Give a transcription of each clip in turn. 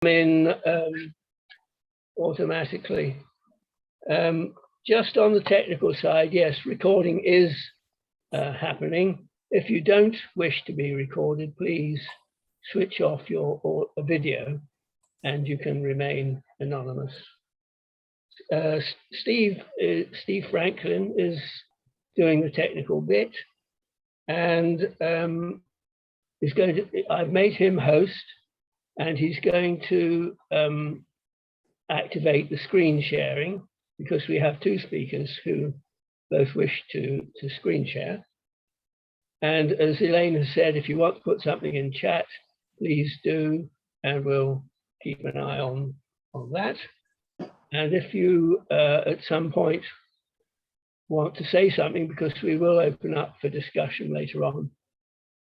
in automatically. Just on the technical side, yes, recording is happening. If you don't wish to be recorded, please switch off your video and you can remain anonymous. Steve Franklin is doing the technical bit, and is going to. I've made him host, and he's going to activate the screen sharing because we have two speakers who both wish to screen share. And as Elaine has said, if you want to put something in chat, please do, and we'll keep an eye on that. And if you at some point want to say something, because we will open up for discussion later on,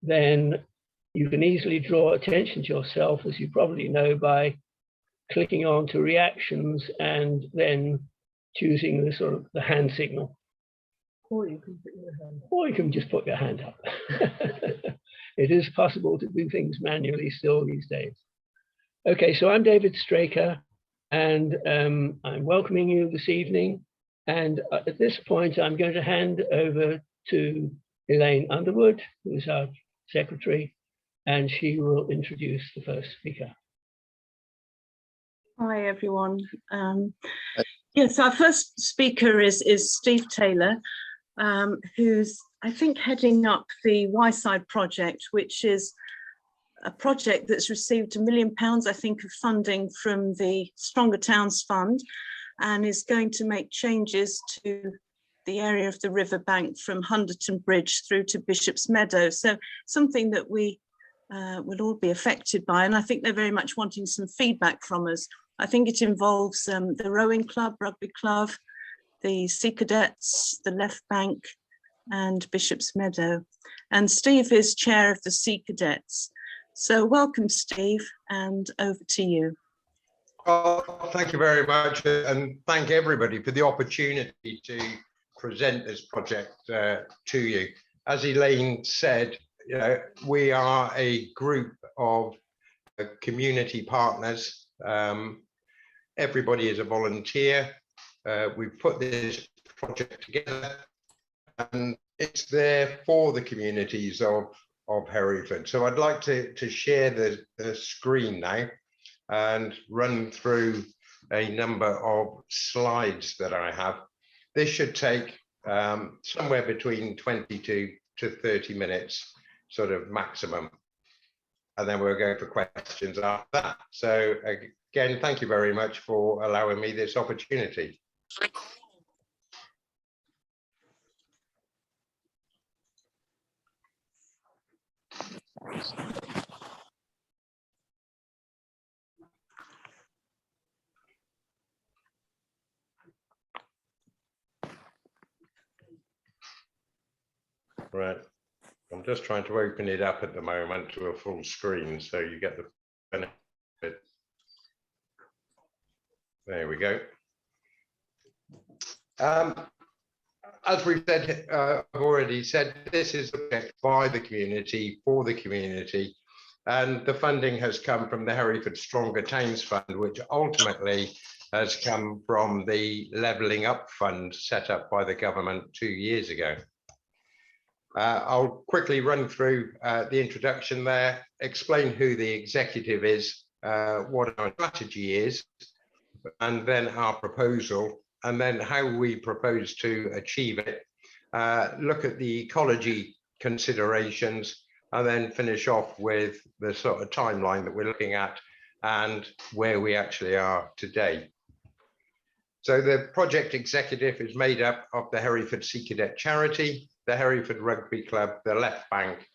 then you can easily draw attention to yourself, as you probably know, by clicking on to reactions and then choosing the sort of the hand signal. Or you can put your hand up. Or you can just put your hand up. It is possible to do things manually still these days. Okay, so I'm David Straker, and I'm welcoming you this evening. And at this point, I'm going to hand over to Elaine Underwood, who is our secretary, and she will introduce the first speaker. Hi, everyone. Yes, our first speaker is Steve Taylor, who's, I think, heading up the Wyeside project, which is a project that's received £1 million, I think, of funding from the Stronger Towns Fund, and is going to make changes to the area of the riverbank from Hunderton Bridge through to Bishop's Meadow. So something that we will all be affected by, and I think they're very much wanting some feedback from us. I think it involves the rowing club, rugby club, the Sea Cadets, the Left Bank, and Bishop's Meadow. And Steve is chair of the Sea Cadets. So welcome, Steve, and over to you. Well, thank you very much, and thank everybody for the opportunity to present this project to you. As Elaine said, you know, we are a group of community partners. Everybody is a volunteer. We've put this project together, and it's there for the communities of Hereford. So I'd like to share the screen now and run through a number of slides that I have. This should take somewhere between 22 to 30 minutes, sort of maximum. And then we'll go for questions after that. So again, thank you very much for allowing me this opportunity. Right, I'm just trying to open it up at the moment to a full screen so you get the benefit. There we go. As we've said, I've already said, this is a project by the community, for the community, and the funding has come from the Hereford Stronger Towns Fund, which ultimately has come from the Levelling Up Fund set up by the government 2 years ago. I'll quickly run through the introduction there, explain who the executive is, what our strategy is, and then our proposal, and then how we propose to achieve it, look at the ecology considerations, and then finish off with the sort of timeline that we're looking at and where we actually are today. So the project executive is made up of the Hereford Sea Cadet Charity, the Hereford Rugby Club, the Left Bank,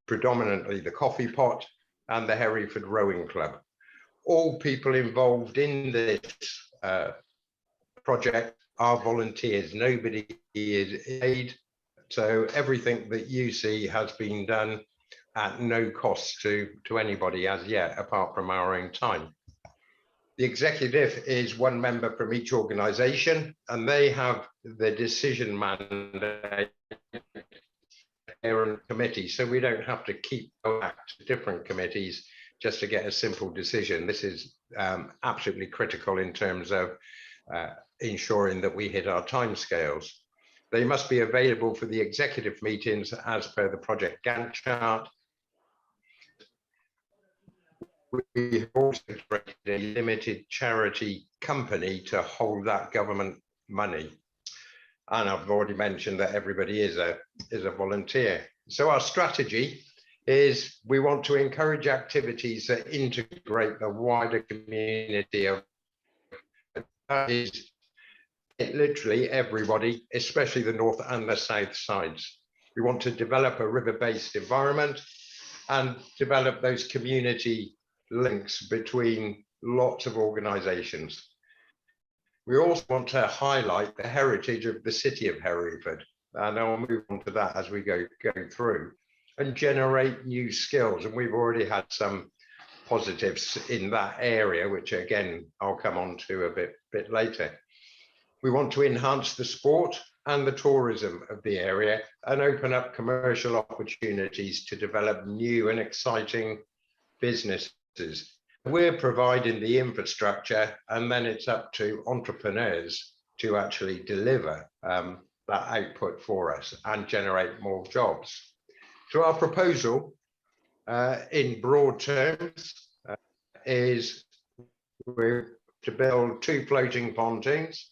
predominantly the Coffee Pot, and the Hereford Rowing Club. All people involved in this project are volunteers. Nobody is paid. So everything that you see has been done at no cost to anybody as yet, apart from our own time. The executive is one member from each organisation, and they have the decision mandate committee, so we don't have to keep going back to different committees just to get a simple decision. This is absolutely critical in terms of ensuring that we hit our timescales. They must be available for the executive meetings as per the project Gantt chart. We have also created a limited charity company to hold that government money. And I've already mentioned that everybody is a volunteer. So our strategy is we want to encourage activities that integrate the wider community of, that is literally everybody, especially the north and the south sides. We want to develop a river-based environment and develop those community links between lots of organisations. We also want to highlight the heritage of the city of Hereford, and I'll move on to that as we go through, and generate new skills. And we've already had some positives in that area, which again I'll come on to a bit later. We want to enhance the sport and the tourism of the area and open up commercial opportunities to develop new and exciting businesses. We're providing the infrastructure, and then it's up to entrepreneurs to actually deliver that output for us and generate more jobs. So our proposal in broad terms is we're to build 2 floating pontoons,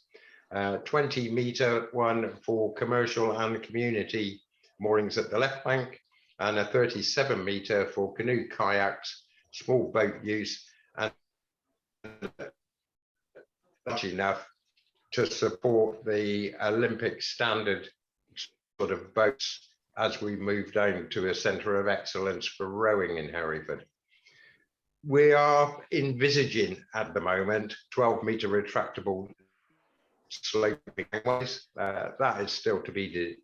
20-metre one for commercial and community moorings at the left bank, and a 37-metre for canoe, kayaks, small boat use, and that's enough to support the Olympic standard sort of boats as we move down to a centre of excellence for rowing in Hereford. We are envisaging at the moment 12-metre retractable sloping gangways. That is still to be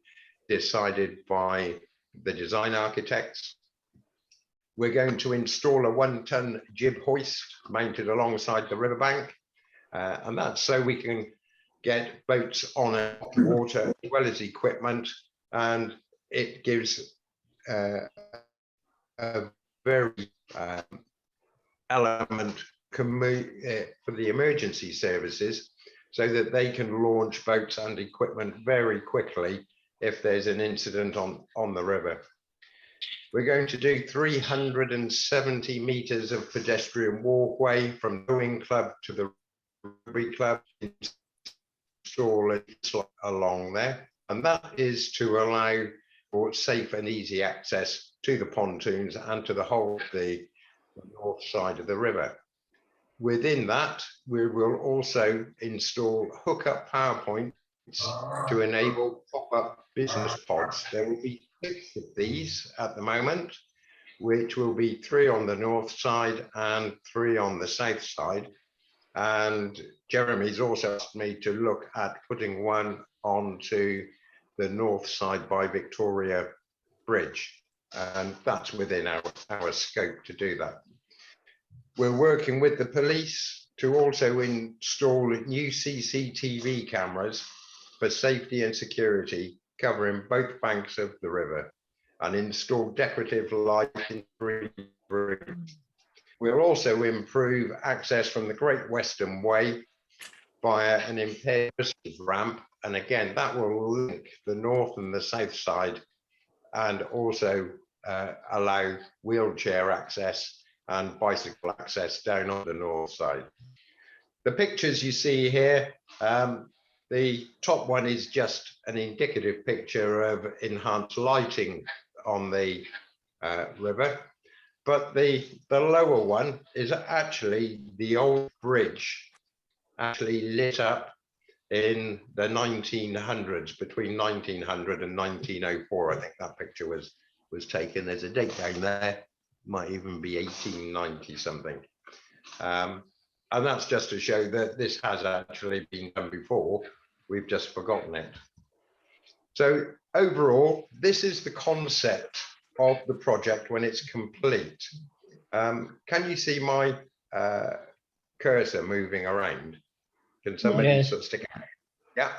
decided by the design architects. We're going to install a 1-ton jib hoist mounted alongside the riverbank, and that's so we can get boats on the water as well as equipment, and it gives a very element for the emergency services, so that they can launch boats and equipment very quickly if there's an incident on the river. We're going to do 370 metres of pedestrian walkway from the rowing club to the rugby club, install it along there, and that is to allow for safe and easy access to the pontoons and to the whole of the north side of the river. Within that, we will also install hookup power points to enable pop-up business pods. There will be 6 of these at the moment, which will be 3 on the north side and 3 on the south side. And Jeremy's also asked me to look at putting one onto the north side by Victoria Bridge, and that's within our scope to do that. We're working with the police to also install new CCTV cameras for safety and security covering both banks of the river, and install decorative lighting. We'll also improve access from the Great Western Way via an impaired ramp, and again that will link the north and the south side, and also allow wheelchair access and bicycle access down on the north side. The pictures you see here, the top one is just an indicative picture of enhanced lighting on the river, but the lower one is actually the old bridge, actually lit up in the 1900s, between 1900 and 1904. I think that picture was taken. There's a date down there, might even be 1890 something. And that's just to show that this has actually been done before. We've just forgotten it. So overall, this is the concept of the project when it's complete. Can you see my cursor moving around? Can somebody sort of stick out? Yeah.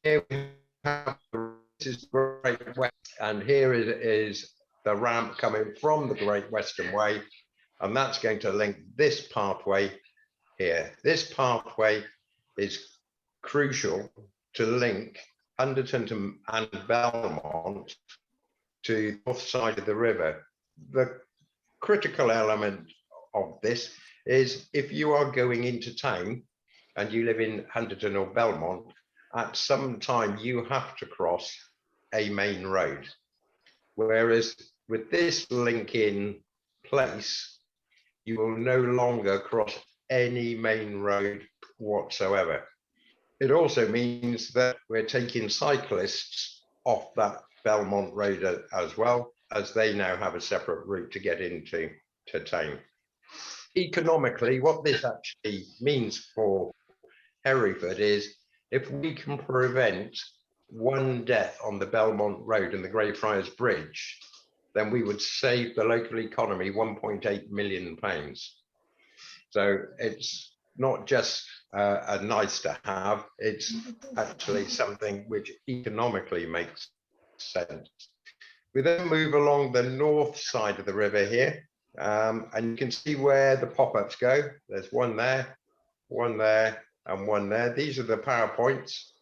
Here we have, this is Great West, and here is the ramp coming from the Great Western Way and that's going to link this pathway here. This pathway is crucial to link Hunterton and Belmont to the north side of the river. The critical element of this is if you are going into town and you live in Hunterton or Belmont, at some time you have to cross a main road. Whereas with this link in place, you will no longer cross any main road whatsoever. It also means that we're taking cyclists off that Belmont Road as well, as they now have a separate route to get into town. Economically, what this actually means for Hereford is if we can prevent one death on the Belmont Road and the Greyfriars Bridge, then we would save the local economy £1.8 million. So it's not just a nice to have, it's actually something which economically makes sense. We then move along the north side of the river here, and you can see where the pop-ups go. There's one there, and one there. These are the power points,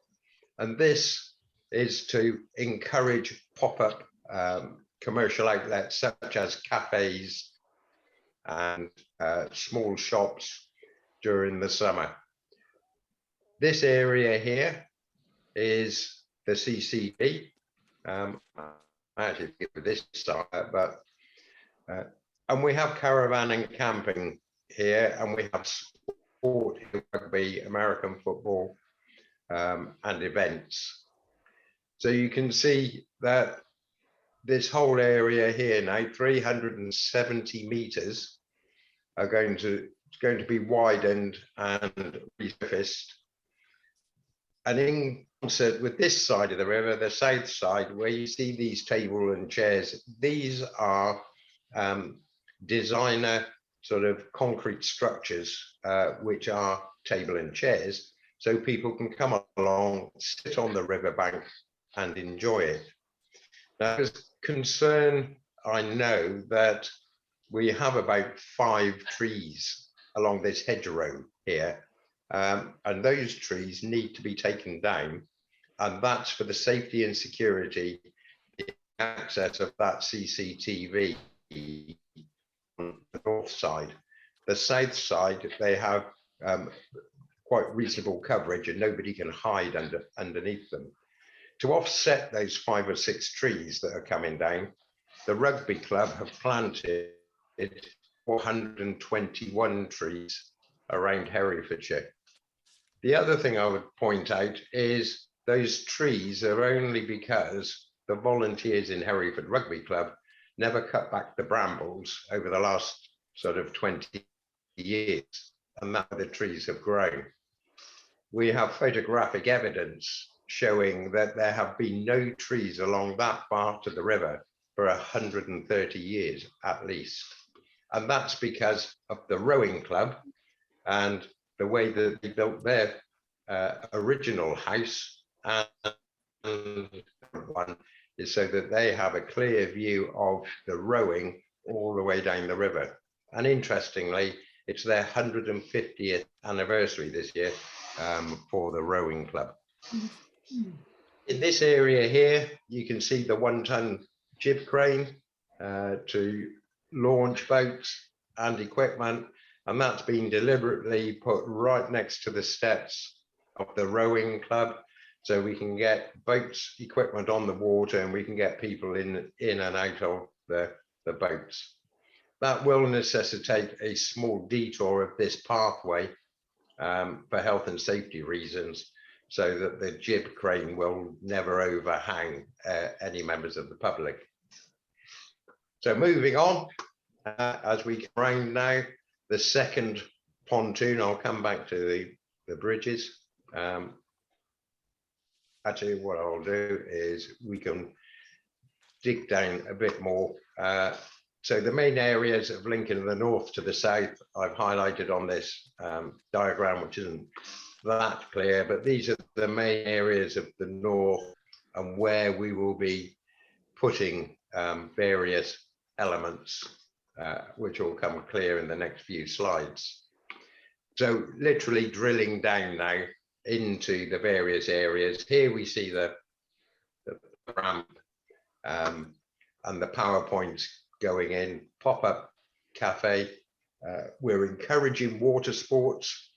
and this is to encourage pop-up commercial outlets such as cafes and small shops during the summer. This area here is the CCP. I actually give this start, but and we have caravan and camping here, and we have sport, rugby, American football, and events. So you can see that this whole area here now, 370 meters, are going to be widened and resurfaced. And in concert with this side of the river, the south side, where you see these table and chairs, these are designer sort of concrete structures, which are table and chairs, so people can come along, sit on the riverbank and enjoy it. Now, there's concern, I know, that we have about 5 trees along this hedgerow here, and those trees need to be taken down, and that's for the safety and security, the access of that CCTV on the north side. The south side, they have quite reasonable coverage and nobody can hide underneath them. To offset those 5 or 6 trees that are coming down, the rugby club have planted 421 trees around Herefordshire. The other thing I would point out is those trees are only because the volunteers in Hereford Rugby Club never cut back the brambles over the last sort of 20 years, and now the trees have grown. We have photographic evidence showing that there have been no trees along that part of the river for 130 years at least. And that's because of the rowing club and the way that they built their original house, and one is so that they have a clear view of the rowing all the way down the river. And interestingly, it's their 150th anniversary this year for the rowing club. In this area here, you can see the 1-ton jib crane to launch boats and equipment, and that's been deliberately put right next to the steps of the rowing club, so we can get boats, equipment on the water, and we can get people in and out of the boats. That will necessitate a small detour of this pathway for health and safety reasons, so that the jib crane will never overhang any members of the public. So moving on, as we come around now, the second pontoon, I'll come back to the bridges. Actually, what I'll do is we can dig down a bit more. So the main areas of linking the north to the south, I've highlighted on this diagram, which isn't that clear, but these are the main areas of the north and where we will be putting various elements which will come clear in the next few slides. So literally drilling down now into the various areas. Here we see the ramp and the PowerPoints going in, pop-up cafe. We're encouraging water sports.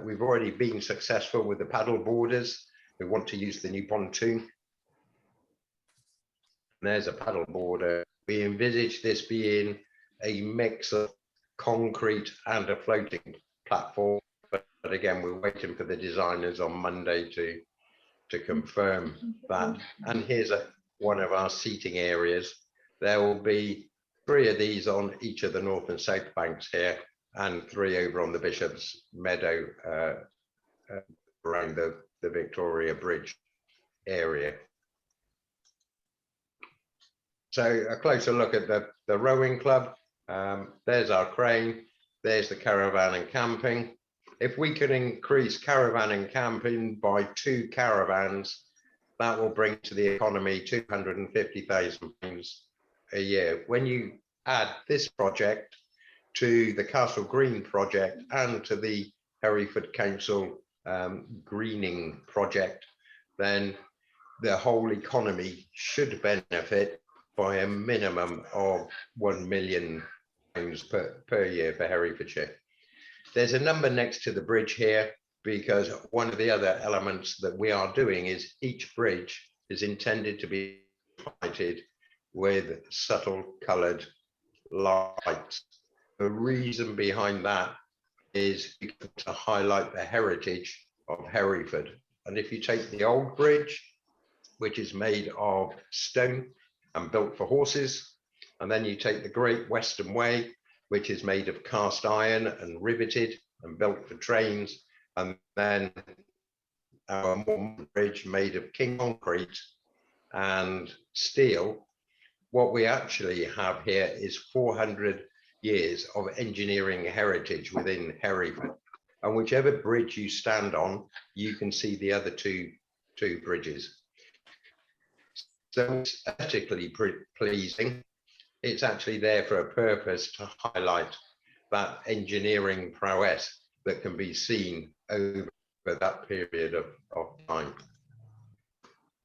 We've already been successful with the paddle boarders. We want to use the new pontoon. There's a paddle boarder. We envisage this being a mix of concrete and a floating platform. But again, we're waiting for the designers on Monday to confirm that. And here's one of our seating areas. There will be 3 of these on each of the north and south banks here, and 3 over on the Bishop's Meadow around the Victoria Bridge area. So a closer look at the rowing club. There's our crane. There's the caravan and camping. If we can increase caravan and camping by 2 caravans, that will bring to the economy £250,000 a year. When you add this project to the Castle Green project and to the Hereford Council greening project, then the whole economy should benefit by a minimum of £1 million per year for Herefordshire. There's a number next to the bridge here, because one of the other elements that we are doing is each bridge is intended to be lighted with subtle coloured lights. The reason behind that is to highlight the heritage of Hereford. And if you take the old bridge, which is made of stone and built for horses, and then you take the Great Western Way, which is made of cast iron and riveted and built for trains, and then our modern bridge made of king concrete and steel. What we actually have here is 400 years of engineering heritage within Hereford. And whichever bridge you stand on, you can see the other two bridges. So it's aesthetically pleasing. It's actually there for a purpose to highlight that engineering prowess that can be seen over that period of time.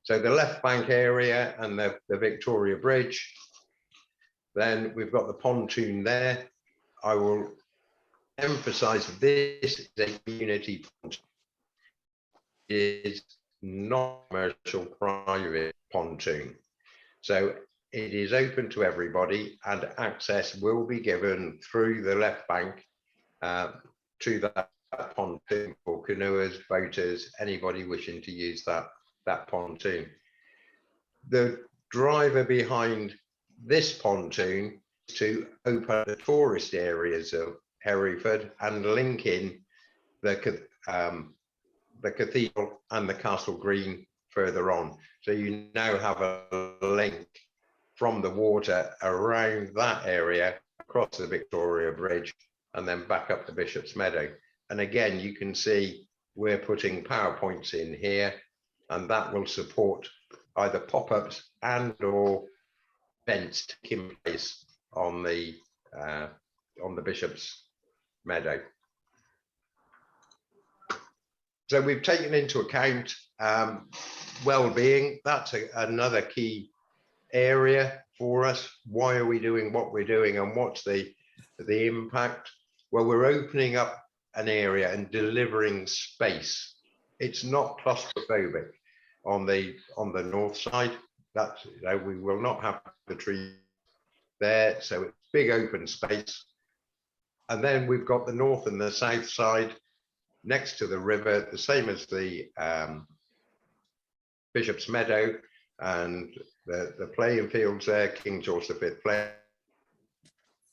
So the left bank area and the Victoria Bridge. Then we've got the pontoon there. I will emphasize this is a community pontoon. It is not commercial private pontoon. So it is open to everybody, and access will be given through the left bank to that pontoon for canoers, boaters, anybody wishing to use that pontoon. The driver behind this pontoon is to open the tourist areas of Hereford and link in the cathedral and the Castle Green further on. So you now have a link from the water around that area, across the Victoria Bridge, and then back up the Bishop's Meadow. And again, you can see we're putting PowerPoints in here, and that will support either pop-ups and or events taking place on the Bishop's Meadow. So we've taken into account well-being. That's another key area for us. Why are we doing what we're doing, and what's the impact? Well, we're opening up an area and delivering space. It's not claustrophobic on the north side. That's, you know, we will not have the tree there, so it's big open space. And then we've got the north and the south side next to the river, the same as the Bishop's Meadow and the playing fields there, King George V play.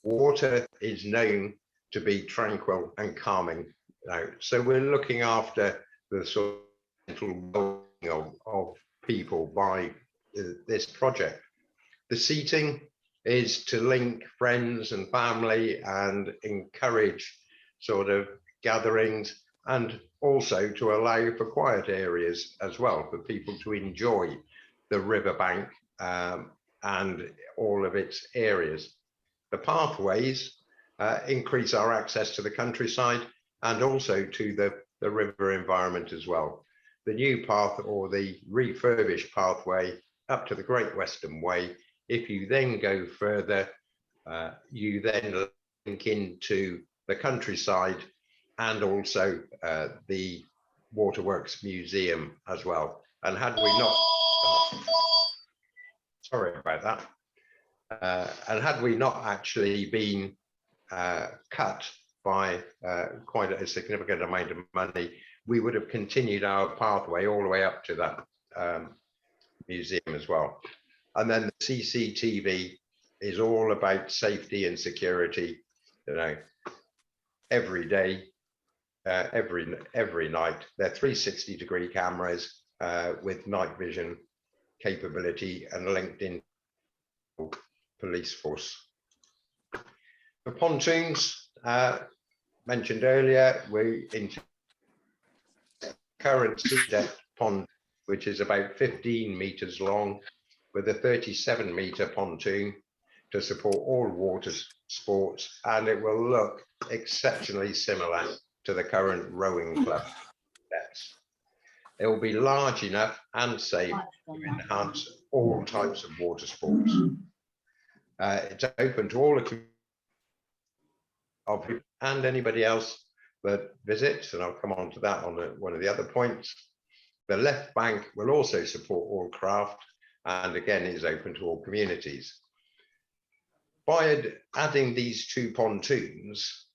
Water is known to be tranquil and calming now, so we're looking after the sort of well-being of people by this project. The seating is to link friends and family and encourage sort of gatherings, and also to allow for quiet areas as well for people to enjoy the riverbank and all of its areas. The pathways increase our access to the countryside and also to the river environment as well. The new path or the refurbished pathway up to the Great Western Way, if you then go further, you then link into the countryside and also the Waterworks Museum as well. And had we not, sorry about that, and had we not actually been cut by quite a significant amount of money, we would have continued our pathway all the way up to that museum as well. And then the CCTV is all about safety and security, you know, every day, every night. They're 360-degree cameras with night vision capability and linked in police force. The pontoons mentioned earlier, we in current sea depth pond, which is about 15 meters long, with a 37-meter pontoon to support all water sports, and it will look exceptionally similar to the current rowing club depths. It will be large enough and safe to enhance all types of water sports. It's open to all the community and anybody else that visits, and I'll come on to that on one of the other points. The left bank will also support all craft, and again is open to all communities. By adding these two pontoons,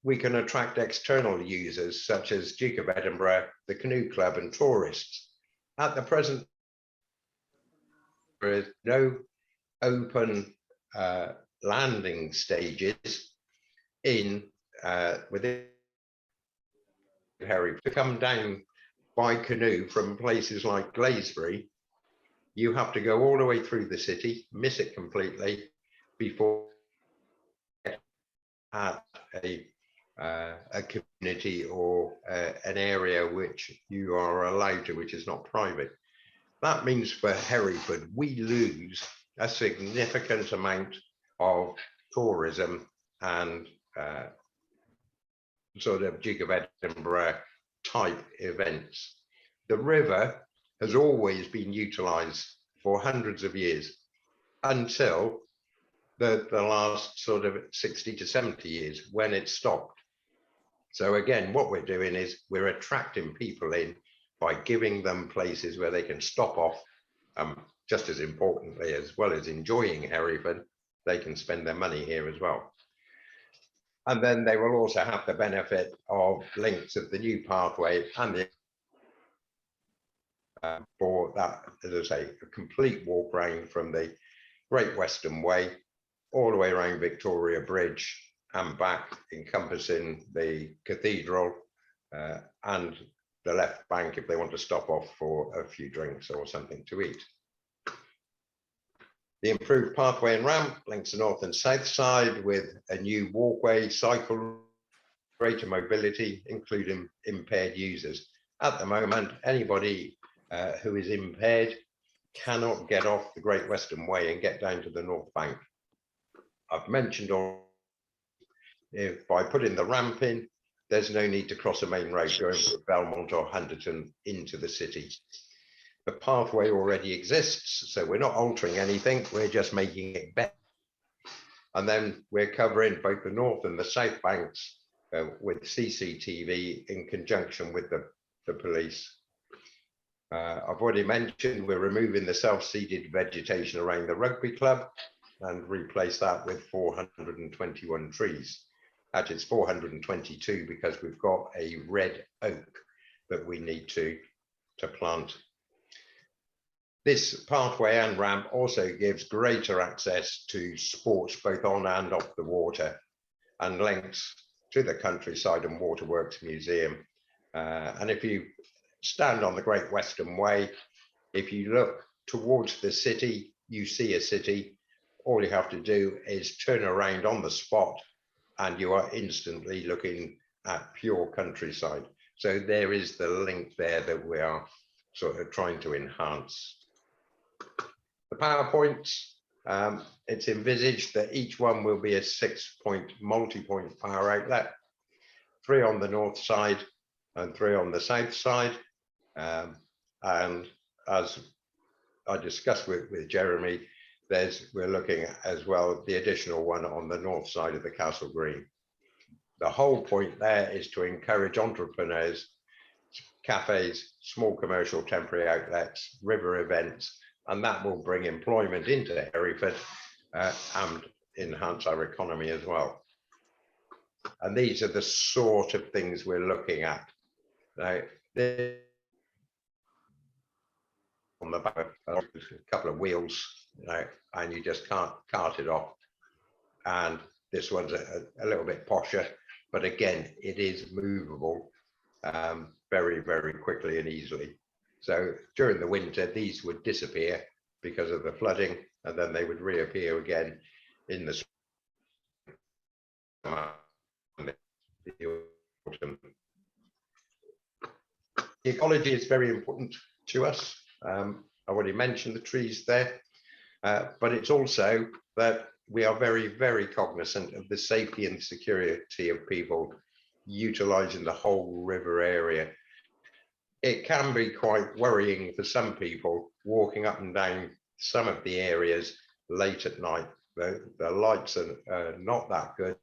we can attract external users such as Duke of Edinburgh, the Canoe Club and tourists. At the present, there is no open landing stages in within Hereford. To come down by canoe from places like Glaisbury, you have to go all the way through the city, miss it completely before at a community or an area which you are allowed to, which is not private. That means for Hereford, we lose a significant amount of tourism and sort of Duke of Edinburgh type events. The river has always been utilised for hundreds of years until the last sort of 60 to 70 years when it stopped. So again, what we're doing is we're attracting people in by giving them places where they can stop off, just as importantly, as well as enjoying Hereford, they can spend their money here as well. And then they will also have the benefit of links of the new pathway and the for that, as I say, a complete walk round from the Great Western Way all the way around Victoria Bridge and back, encompassing the cathedral and the left bank if they want to stop off for a few drinks or something to eat. The improved pathway and ramp links the north and south side with a new walkway, cycle, greater mobility, including impaired users. At the moment, anybody who is impaired cannot get off the Great Western Way and get down to the north bank. I've mentioned if by putting the ramp in, there's no need to cross a main road going from Belmont or Hunterton into the city. The pathway already exists, so we're not altering anything, we're just making it better. And then we're covering both the north and the south banks with CCTV in conjunction with the police. I've already mentioned we're removing the self-seeded vegetation around the rugby club and replace that with 421 trees. Actually, it's 422 because we've got a red oak that we need to plant. This pathway and ramp also gives greater access to sports both on and off the water and links to the countryside and Waterworks Museum. And if you stand on the Great Western Way, if you look towards the city, you see a city. All you have to do is turn around on the spot and you are instantly looking at pure countryside. So there is the link there that we are sort of trying to enhance. The PowerPoints It's envisaged that each one will be a 6-point multi-point power outlet, 3 on the north side and 3 on the south side. And as I discussed with Jeremy, we're looking at as well the additional one on the north side of the Castle Green. The whole point there is to encourage entrepreneurs, cafes, small commercial temporary outlets, river events, and that will bring employment into Hereford and enhance our economy as well. And these are the sort of things we're looking at. Now, on the back of a couple of wheels, and you just can't cart it off. And this one's a little bit posher, but again, it is movable very, very quickly and easily. So during the winter, these would disappear because of the flooding, and then they would reappear again in the summer and the autumn. Ecology is very important to us. I already mentioned the trees there, but it's also that we are very, very cognizant of the safety and security of people utilising the whole river area. It can be quite worrying for some people walking up and down some of the areas late at night. The lights are not that good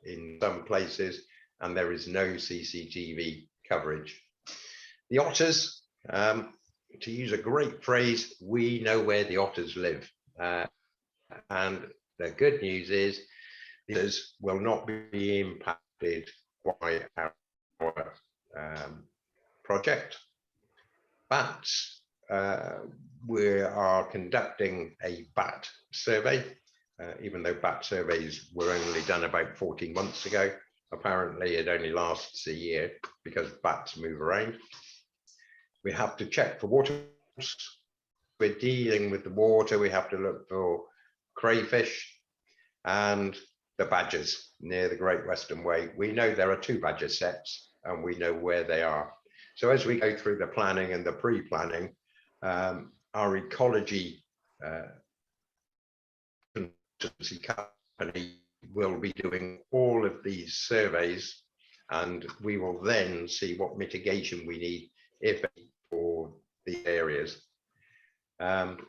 in some places, and there is no CCTV coverage. The otters, to use a great phrase, we know where the otters live. And the good news is this will not be impacted by our project. Bats, we are conducting a bat survey, even though bat surveys were only done about 14 months ago. Apparently it only lasts a year because bats move around. We have to check for water. We're dealing with the water. We have to look for crayfish and the badgers near the Great Western Way. We know there are 2 badger sets and we know where they are. So as we go through the planning and the pre-planning, our ecology consultancy company will be doing all of these surveys, and we will then see what mitigation we need, if any, for the areas. And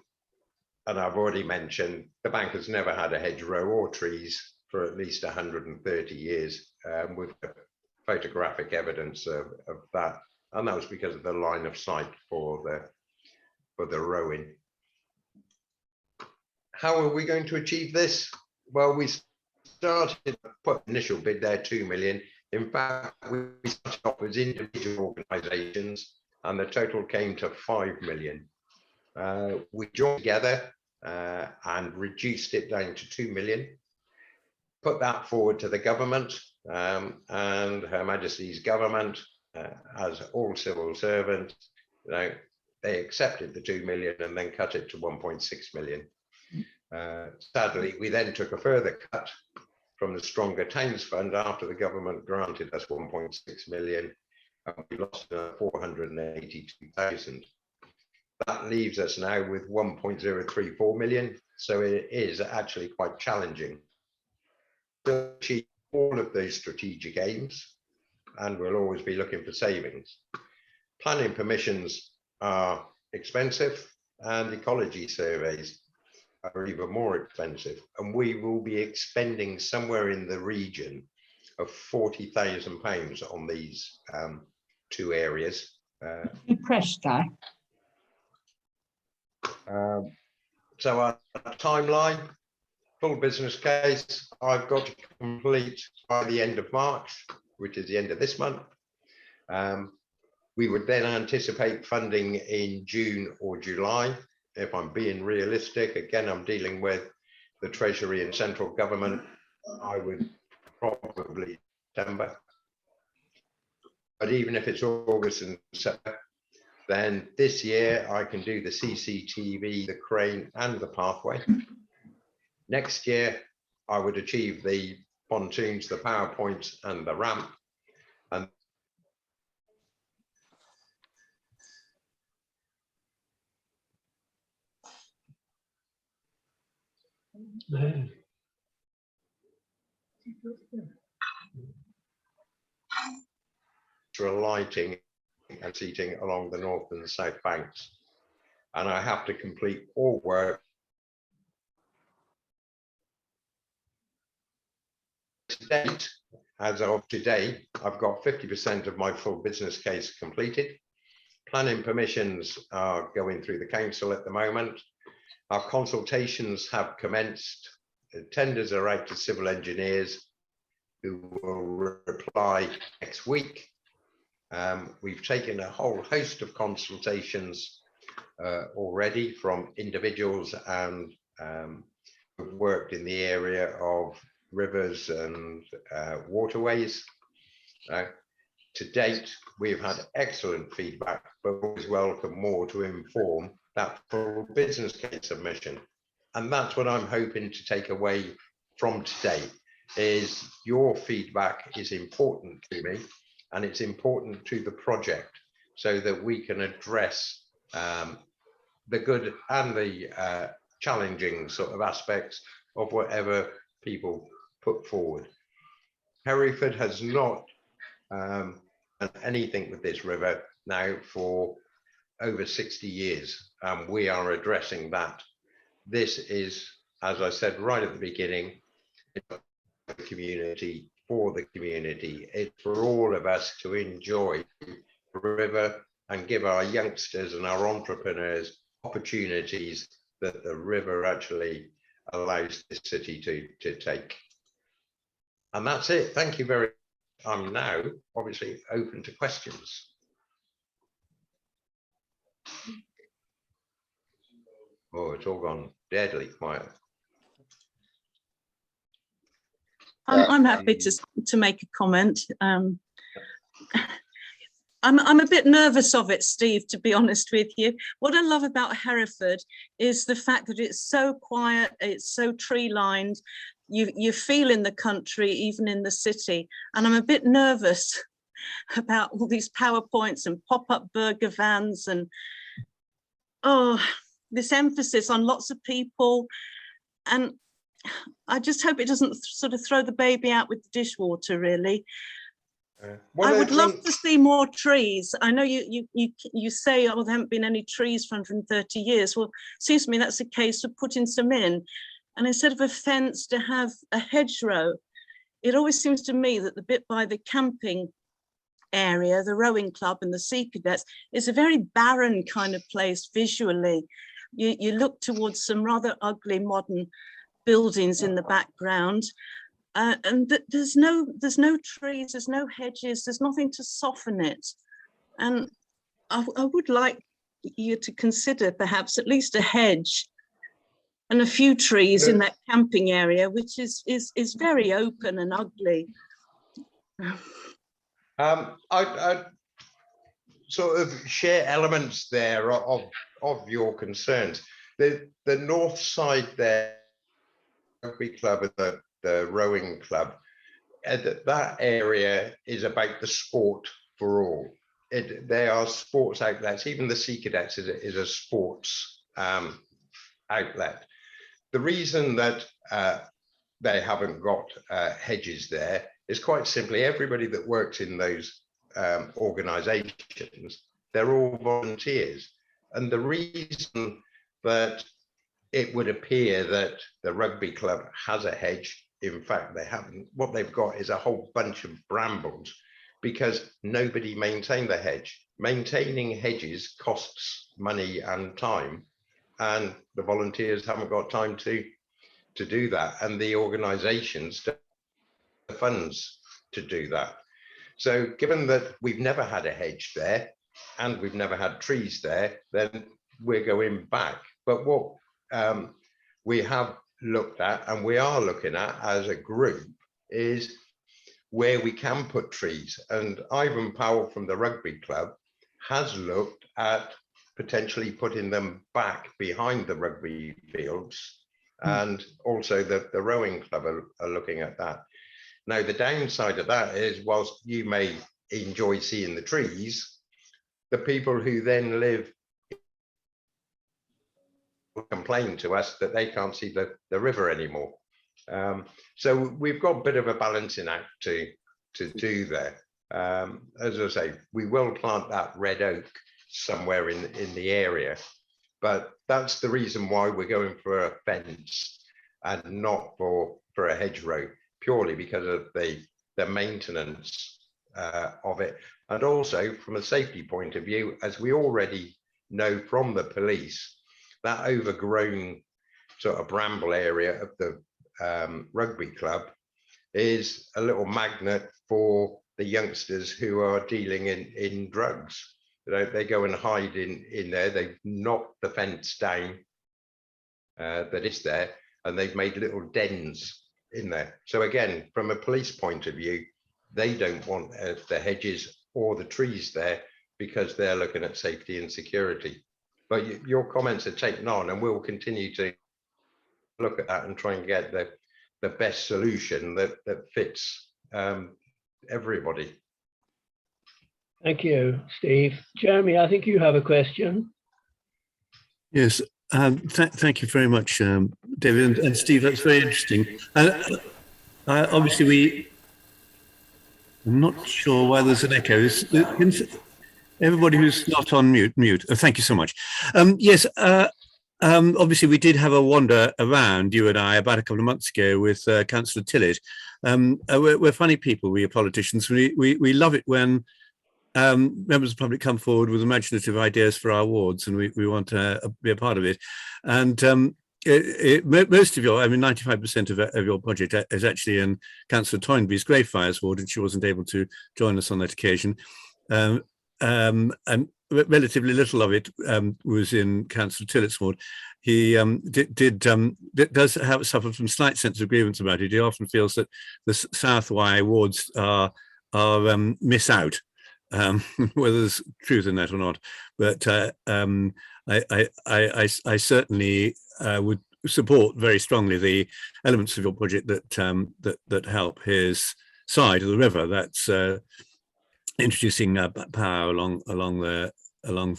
I've already mentioned the bank has never had a hedgerow or trees for at least 130 years, with photographic evidence of that. And that was because of the line of sight for the rowing. How are we going to achieve this? Well, we started to put initial bid there, 2 million. In fact, we started off as individual organisations, and the total came to 5 million. We joined together and reduced it down to 2 million. Put that forward to the government, and Her Majesty's government, as all civil servants, they accepted the 2 million and then cut it to 1.6 million. Sadly, we then took a further cut from the Stronger Towns Fund after the government granted us 1.6 million, and we lost 482,000. That leaves us now with 1.034 million. So it is actually quite challenging to achieve all of those strategic aims, and we'll always be looking for savings. Planning permissions are expensive, and ecology surveys are even more expensive, and we will be expending somewhere in the region of £40,000 on these 2 areas. You pressed that. So our timeline, full business case, I've got to complete by the end of March, which is the end of this month. We would then anticipate funding in June or July. If I'm being realistic, again, I'm dealing with the Treasury and central government, I would probably September. But even if it's August and September, then this year I can do the CCTV, the crane and the pathway. Next year, I would achieve the pontoons, the PowerPoints and the ramp. And Lighting and seating along the north and south banks, and I have to complete all work to date. As of today, I've got 50% of my full business case completed. Planning permissions are going through the council at the moment. Our consultations have commenced. Tenders are out to civil engineers who will reply next week. We've taken a whole host of consultations already from individuals and who've worked in the area of rivers and waterways. To date, we've had excellent feedback, but always welcome more to inform that full business case submission. And that's what I'm hoping to take away from today, is your feedback is important to me, and it's important to the project, so that we can address the good and the challenging sort of aspects of whatever people put forward. Hereford has not done anything with this river now for over 60 years, and we are addressing that. This is, as I said right at the beginning, the community, for the community. It's for all of us to enjoy the river and give our youngsters and our entrepreneurs opportunities that the river actually allows this city to take. And that's it. Thank you very much. I'm now obviously open to questions. Oh, it's all gone deadly quiet. I'm happy to make a comment. I'm a bit nervous of it, Steve, to be honest with you. What I love about Hereford is the fact that it's so quiet, it's so tree-lined. You feel in the country, even in the city. And I'm a bit nervous about all these PowerPoints and pop-up burger vans and, oh, this emphasis on lots of people. And I just hope it doesn't sort of throw the baby out with the dishwater, really. I would love to see more trees. I know you say, oh, there haven't been any trees for 130 years. Well, it seems to me that's a case of putting some in. And instead of a fence, to have a hedgerow. It always seems to me that the bit by the camping area, the rowing club and the sea cadets, is a very barren kind of place visually. You look towards some rather ugly modern buildings in the background. And there's no trees, there's no hedges, there's nothing to soften it. And I would like you to consider perhaps at least a hedge and a few trees in that camping area, which is very open and ugly. I sort of share elements there of your concerns. The north side there, rugby club and the rowing club, that area is about the sport for all. They are sports outlets. Even the Sea Cadets is a sports outlet. The reason that they haven't got hedges there is quite simply everybody that works in those organisations, they're all volunteers. And the reason that it would appear that the rugby club has a hedge, in fact, they haven't. What they've got is a whole bunch of brambles because nobody maintained the hedge. Maintaining hedges costs money and time, and the volunteers haven't got time to do that, and the organisations don't have the funds to do that. So given that we've never had a hedge there and we've never had trees there, then we're going back. But what we have looked at, and we are looking at as a group, is where we can put trees. And Ivan Powell from the rugby club has looked at potentially putting them back behind the rugby fields, and also the rowing club are looking at that. Now, the downside of that is, whilst you may enjoy seeing the trees, the people who then live complain to us that they can't see the river anymore. So we've got a bit of a balancing act to do there. As I say, we will plant that red oak somewhere in the area, but that's the reason why we're going for a fence and not for a hedgerow, purely because of the maintenance of it. And also from a safety point of view, as we already know from the police, that overgrown sort of bramble area of the rugby club is a little magnet for the youngsters who are dealing in drugs. You know, they go and hide in there. They've knocked the fence down that is there, and they've made little dens in there. So again, from a police point of view, they don't want the hedges or the trees there because they're looking at safety and security. But your comments are taken on, and we'll continue to look at that and try and get the best solution that fits everybody. Thank you, Steve. Jeremy, I think you have a question. Yes, thank you very much, David and Steve. That's very interesting. Obviously, I'm not sure why there's an echo. Everybody who's not on mute. Thank you so much. Yes, obviously we did have a wander around, you and I, about a couple of months ago with Councillor Tillett. We're funny people, we are politicians. We love it when members of the public come forward with imaginative ideas for our wards, and we want to be a part of it. And most of your, I mean, 95% of your project is actually in Councillor Toynbee's Greyfriars ward, and she wasn't able to join us on that occasion. And relatively little of it was in Councillor Tillett's ward. He does have suffered from slight sense of grievance about it. He often feels that the South Wye wards are miss out. Whether there's truth in that or not, but I certainly would support very strongly the elements of your project that help his side of the river. That's introducing power along the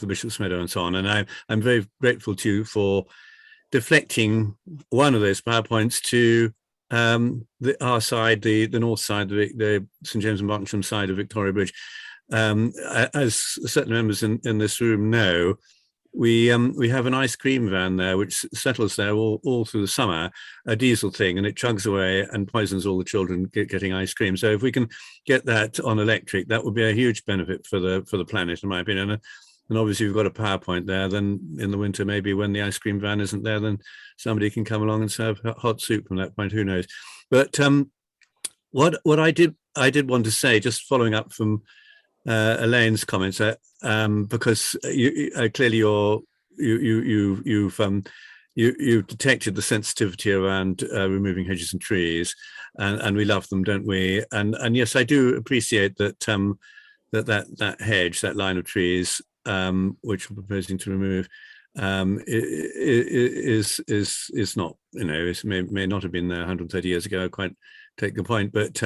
Bishop's Meadow and so on. And I'm very grateful to you for deflecting one of those power points to our side, the north side, the St James and Barnsham side of Victoria Bridge. As certain members in this room know, we have an ice cream van there which settles there all through the summer, a diesel thing, and it chugs away and poisons all the children getting ice cream. So if we can get that on electric, that would be a huge benefit for the planet, in my opinion. And obviously we've got a power point there. Then in the winter, maybe when the ice cream van isn't there, then somebody can come along and serve hot soup from that point. Who knows? But what I did want to say, just following up from Elaine's comments, because clearly you've detected the sensitivity around removing hedges and trees, and we love them, don't we? And yes, I do appreciate that that hedge, that line of trees, which we're proposing to remove, is not, it may not have been there 130 years ago. I quite take the point, but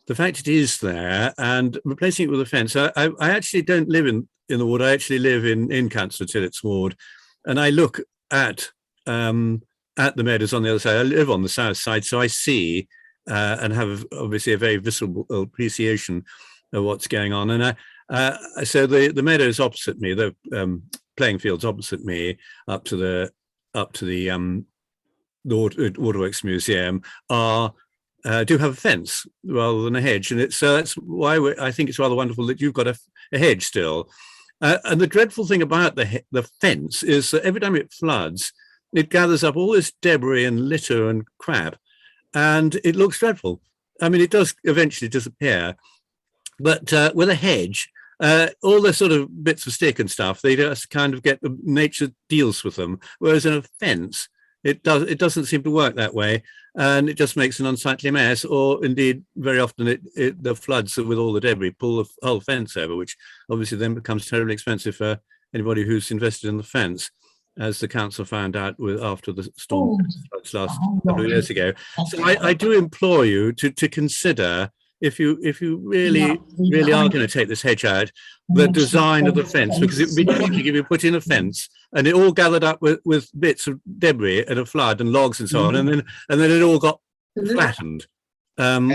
the fact it is there, and replacing it with a fence. I actually don't live in the ward. I actually live in Councillor Tillett's ward, and I look at the meadows on the other side. I live on the south side, so I see and have obviously a very visceral appreciation of what's going on. And so the meadows opposite me, the playing fields opposite me, up to the Waterworks Museum, do have a fence rather than a hedge, and that's why I think it's rather wonderful that you've got a hedge still. And the dreadful thing about the fence is that every time it floods, it gathers up all this debris and litter and crap, and it looks dreadful. I mean, it does eventually disappear, but with a hedge, all the sort of bits of stick and stuff, they just kind of get nature deals with them, whereas in a fence, it doesn't seem to work that way, and it just makes an unsightly mess. Or indeed, very often the floods with all the debris pull the whole fence over, which obviously then becomes terribly expensive for anybody who's invested in the fence, as the council found out after the storm floods last couple of years ago. So I do implore you to consider if you really are going to take this hedge out, the design of the fence, because it would be tricky if you put in a fence and it all gathered up with bits of debris at a flood and logs and so on, and then it all got flattened,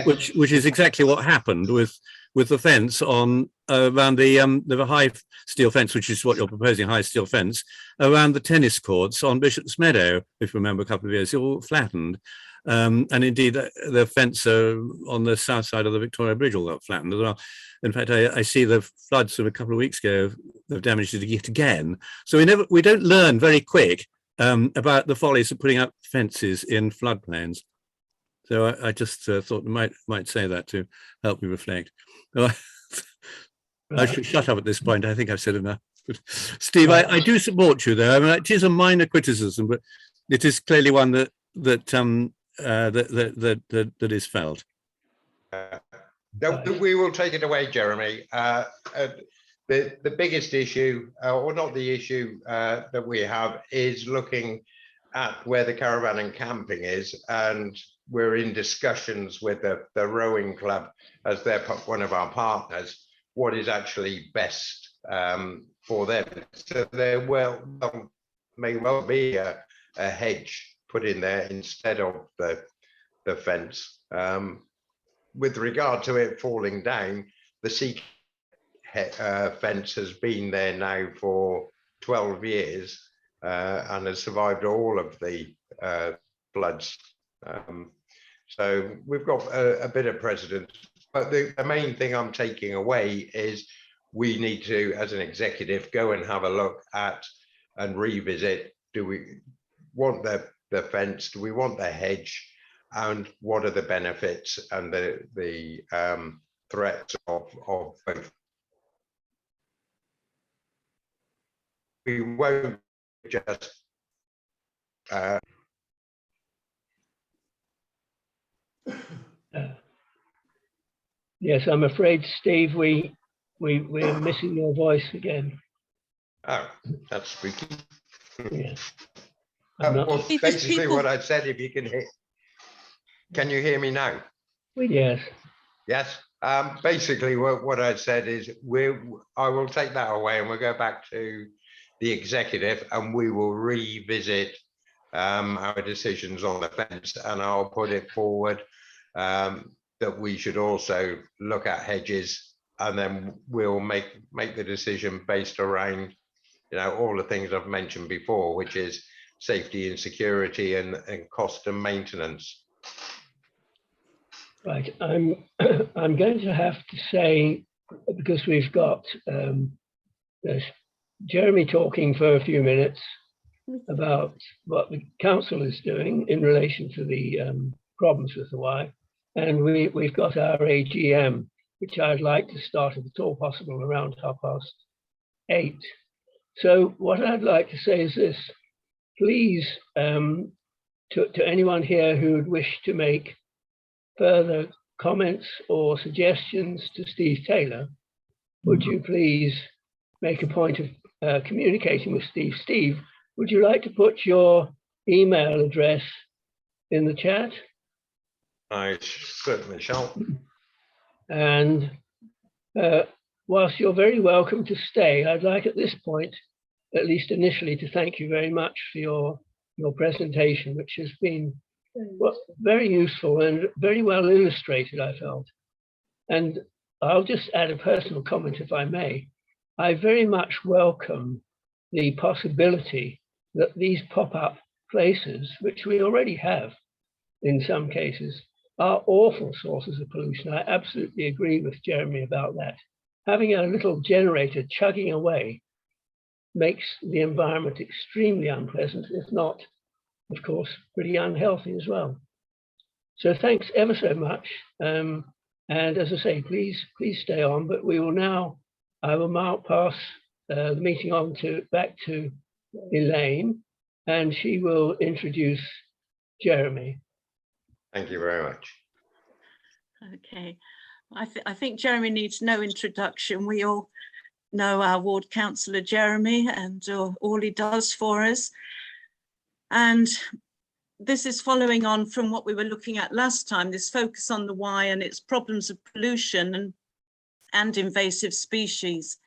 which is exactly what happened with the fence on around the high steel fence, which is what you're proposing, high steel fence around the tennis courts on Bishop's Meadow. If you remember, a couple of years, it all flattened. And indeed, the fence on the south side of the Victoria Bridge all got flattened as well. In fact, I see the floods of a couple of weeks ago have damaged it yet again. So we don't learn very quick about the follies of putting up fences in floodplains. So I just thought I might say that to help me reflect. I should shut up at this point. I think I've said enough. Steve, I do support you there. I mean, it is a minor criticism, but it is clearly one that is felt. We will take it away, Jeremy. The biggest issue, or not the issue that we have, is looking at where the caravan and camping is, and we're in discussions with the rowing club, as they're one of our partners, what is actually best for them. So there may well be a hedge put in there instead of the fence. With regard to it falling down, the sea fence has been there now for 12 years and has survived all of the floods. So we've got a bit of precedent, but the main thing I'm taking away is we need to, as an executive, go and have a look at and revisit, do we want the fence, do we want the hedge, and what are the benefits and the threats of both. We won't just yes, I'm afraid, Steve, we're missing your voice again. Oh, that's spooky. Yeah. Well, basically what I said, if you can you hear me now? Yes. Yes. Basically what I said is I will take that away and we'll go back to the executive and we will revisit our decisions on the fence, and I'll put it forward that we should also look at hedges, and then we'll make the decision based around, you know, all the things I've mentioned before, which is safety and security and cost and maintenance. Right. I'm going to have to say, because we've got Jeremy talking for a few minutes about what the council is doing in relation to the problems with the Wye, and we've got our AGM, which I'd like to start, if at all possible, around 8:30. So what I'd like to say is this: please, to anyone here who would wish to make further comments or suggestions to Steve Taylor, would you please make a point of communicating with Steve? Steve, would you like to put your email address in the chat? I certainly shall. And whilst you're very welcome to stay, I'd like at this point, at least initially, to thank you very much for your presentation, which has been very useful and very well illustrated, I felt. And I'll just add a personal comment, if I may. I very much welcome the possibility that these pop-up places, which we already have in some cases, are awful sources of pollution. I absolutely agree with Jeremy about that. Having a little generator chugging away makes the environment extremely unpleasant, if not, of course, pretty unhealthy as well. So thanks ever so much. And as I say, please stay on, but we will now, I will now pass the meeting on back to Elaine, and she will introduce Jeremy. Thank you very much. Okay, I think Jeremy needs no introduction. We all know our ward councillor Jeremy and all he does for us. And this is following on from what we were looking at last time, this focus on the why and its problems of pollution and invasive species.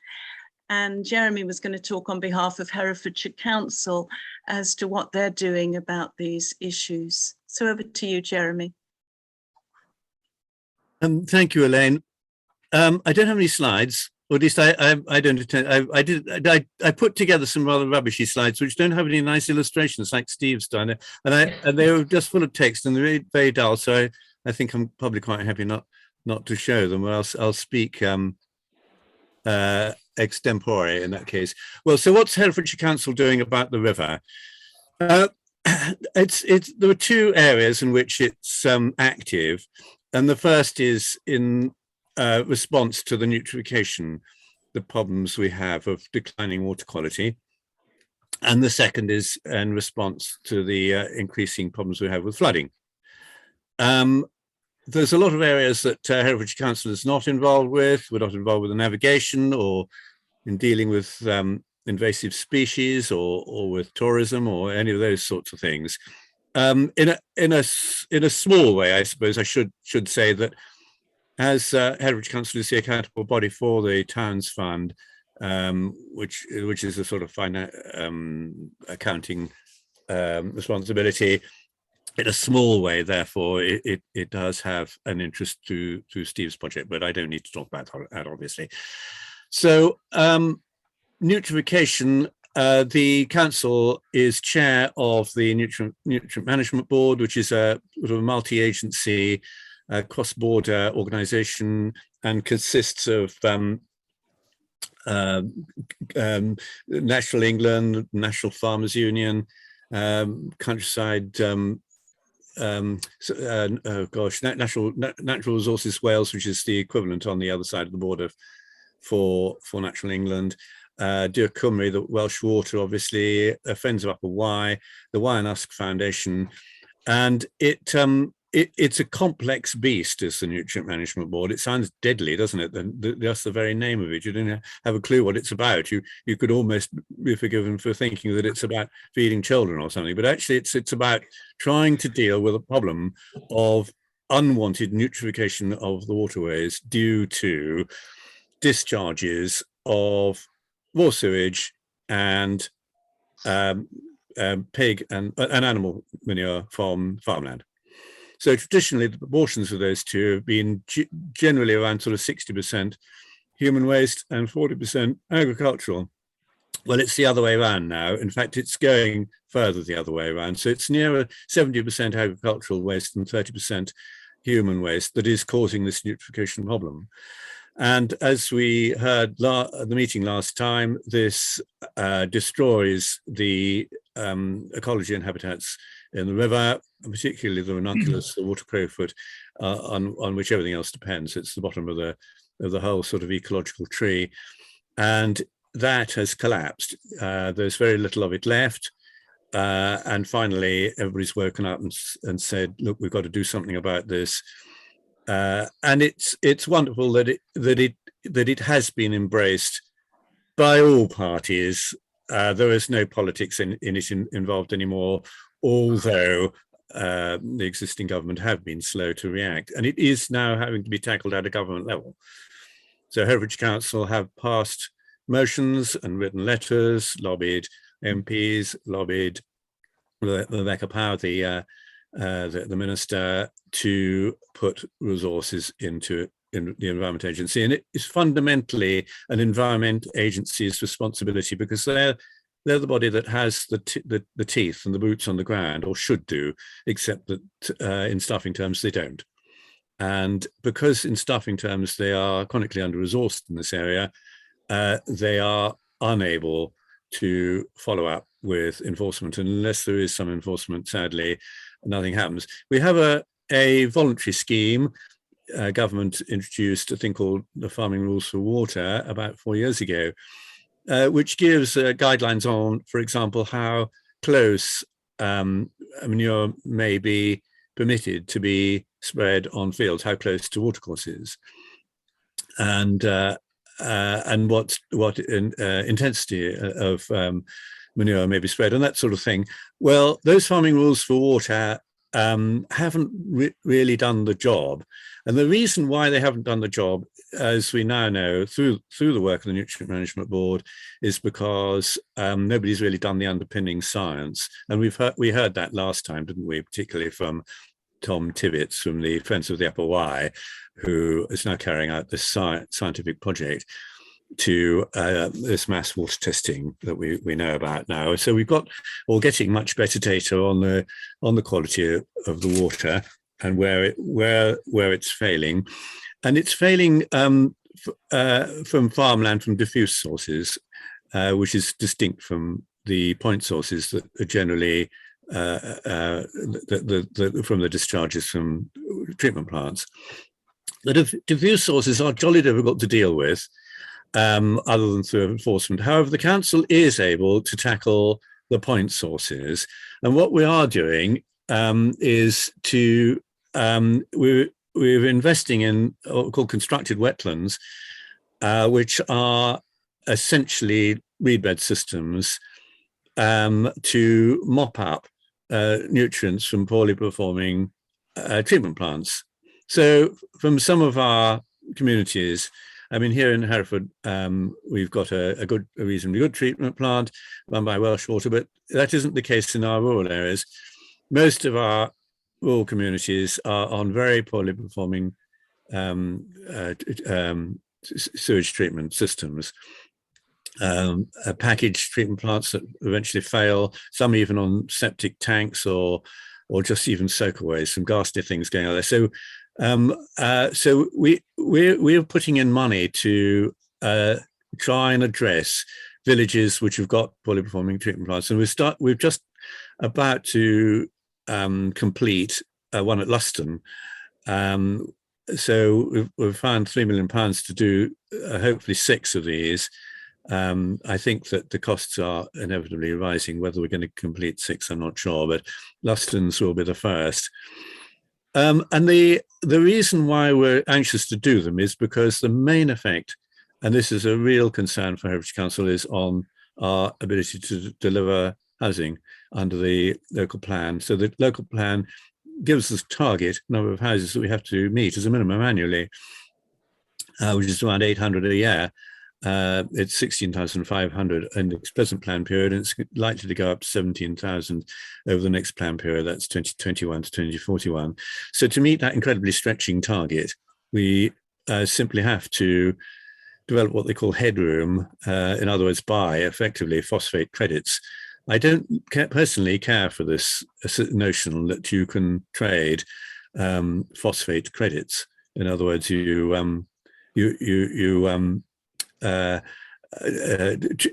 And Jeremy was going to talk on behalf of Herefordshire Council as to what they're doing about these issues. So over to you, Jeremy. Thank you, Elaine. I don't have any slides, or at least I don't attend. I put together some rather rubbishy slides which don't have any nice illustrations like Steve's done, and they were just full of text and they're very, very dull. So I think I'm probably quite happy not to show them, or else I'll speak extempore in that case. Well, so what's Herefordshire Council doing about the river? There are two areas in which it's active, and the first is in response to the eutrophication, the problems we have of declining water quality, and the second is in response to the increasing problems we have with flooding. There's a lot of areas that Herefordshire Council is not involved with. We're not involved with the navigation or in dealing with invasive species or with tourism or any of those sorts of things. In a small way, I suppose I should say that as Herefordshire Council is the accountable body for the Towns Fund, which is a sort of accounting responsibility. In a small way, therefore, it does have an interest to Steve's project, but I don't need to talk about that, obviously. So, eutrophication, the council is chair of the Nutrient Management Board, which is a sort of multi-agency, cross-border organisation, and consists of National England, National Farmers Union, Countryside. Natural Resources Wales, which is the equivalent on the other side of the border for Natural England, Dear Cymru, the Welsh Water, obviously, Friends of Upper Wye, the Wye and Usk Foundation, and it's a complex beast, is the Nutrient Management Board. It sounds deadly, doesn't it? That's the very name of it. You don't have a clue what it's about. You could almost be forgiven for thinking that it's about feeding children or something, but actually it's about trying to deal with a problem of unwanted eutrophication of the waterways due to discharges of raw sewage and pig and animal manure from farmland. So traditionally, the proportions of those two have been generally around sort of 60% human waste and 40% agricultural. Well, it's the other way around now. In fact, it's going further the other way around. So it's nearer 70% agricultural waste and 30% human waste that is causing this eutrophication problem. And as we heard at the meeting last time, this destroys the ecology and habitats in the river, and particularly the ranunculus, the water crowfoot, on which everything else depends. It's the bottom of the whole sort of ecological tree, and that has collapsed. There's very little of it left, and finally everybody's woken up and said, "Look, we've got to do something about this." And it's wonderful that it has been embraced by all parties. There is no politics in it involved anymore, although the existing government have been slow to react, and it is now having to be tackled at a government level. So Herefordshire Council have passed motions and written letters, lobbied MPs, lobbied Rebecca Power, the minister, to put resources into the Environment Agency, and it is fundamentally an Environment Agency's responsibility, because they're the body that has the teeth and the boots on the ground, or should do, except that in staffing terms they don't. And because in staffing terms they are chronically under-resourced in this area, they are unable to follow up with enforcement. And unless there is some enforcement, sadly, nothing happens. We have a voluntary scheme. Government introduced a thing called the Farming Rules for Water about 4 years ago, which gives guidelines on, for example, how close manure may be permitted to be spread on fields, how close to watercourses, and what intensity of manure may be spread and that sort of thing. Well, those farming rules for water haven't really done the job. And the reason why they haven't done the job, as we now know through the work of the Nutrient Management Board, is because nobody's really done the underpinning science. And we heard that last time, didn't we? Particularly from Tom Tibbets from the Friends of the Upper Wye, who is now carrying out this scientific project to this mass water testing that we know about now. So we've got, or getting much better data on the quality of the water and where it's failing, and it's failing from farmland from diffuse sources, which is distinct from the point sources that are generally from the discharges from treatment plants. The diffuse sources are jolly difficult to deal with, other than through enforcement. However, the council is able to tackle the point sources, and what we are doing is to we're investing in what we call constructed wetlands, which are essentially reedbed systems to mop up nutrients from poorly performing treatment plants. So from some of our communities, I mean, here in Hereford, we've got a reasonably good treatment plant run by Welsh Water, but that isn't the case in our rural areas. Most of our rural communities are on very poorly performing sewage treatment systems. Packaged treatment plants that eventually fail, some even on septic tanks or just even soakaways, some ghastly things going on there. So so we're putting in money to try and address villages which have got poorly performing treatment plants, and we're just about to complete one at Luston. So we've found £3 million to do hopefully 6 of these. I think that the costs are inevitably rising. Whether we're going to complete 6, I'm not sure, but Luston's will be the first. And the reason why we're anxious to do them is because the main effect, and this is a real concern for Herefordshire Council, is on our ability to deliver housing under the local plan. So the local plan gives us a target number of houses that we have to meet as a minimum annually, which is around 800 a year. It's 16,500 in its present plan period, and it's likely to go up to 17,000 over the next plan period. That's 2021 to 2041. So to meet that incredibly stretching target, we simply have to develop what they call headroom, in other words, buy effectively phosphate credits. I don't personally care for this notion that you can trade phosphate credits. In other words, you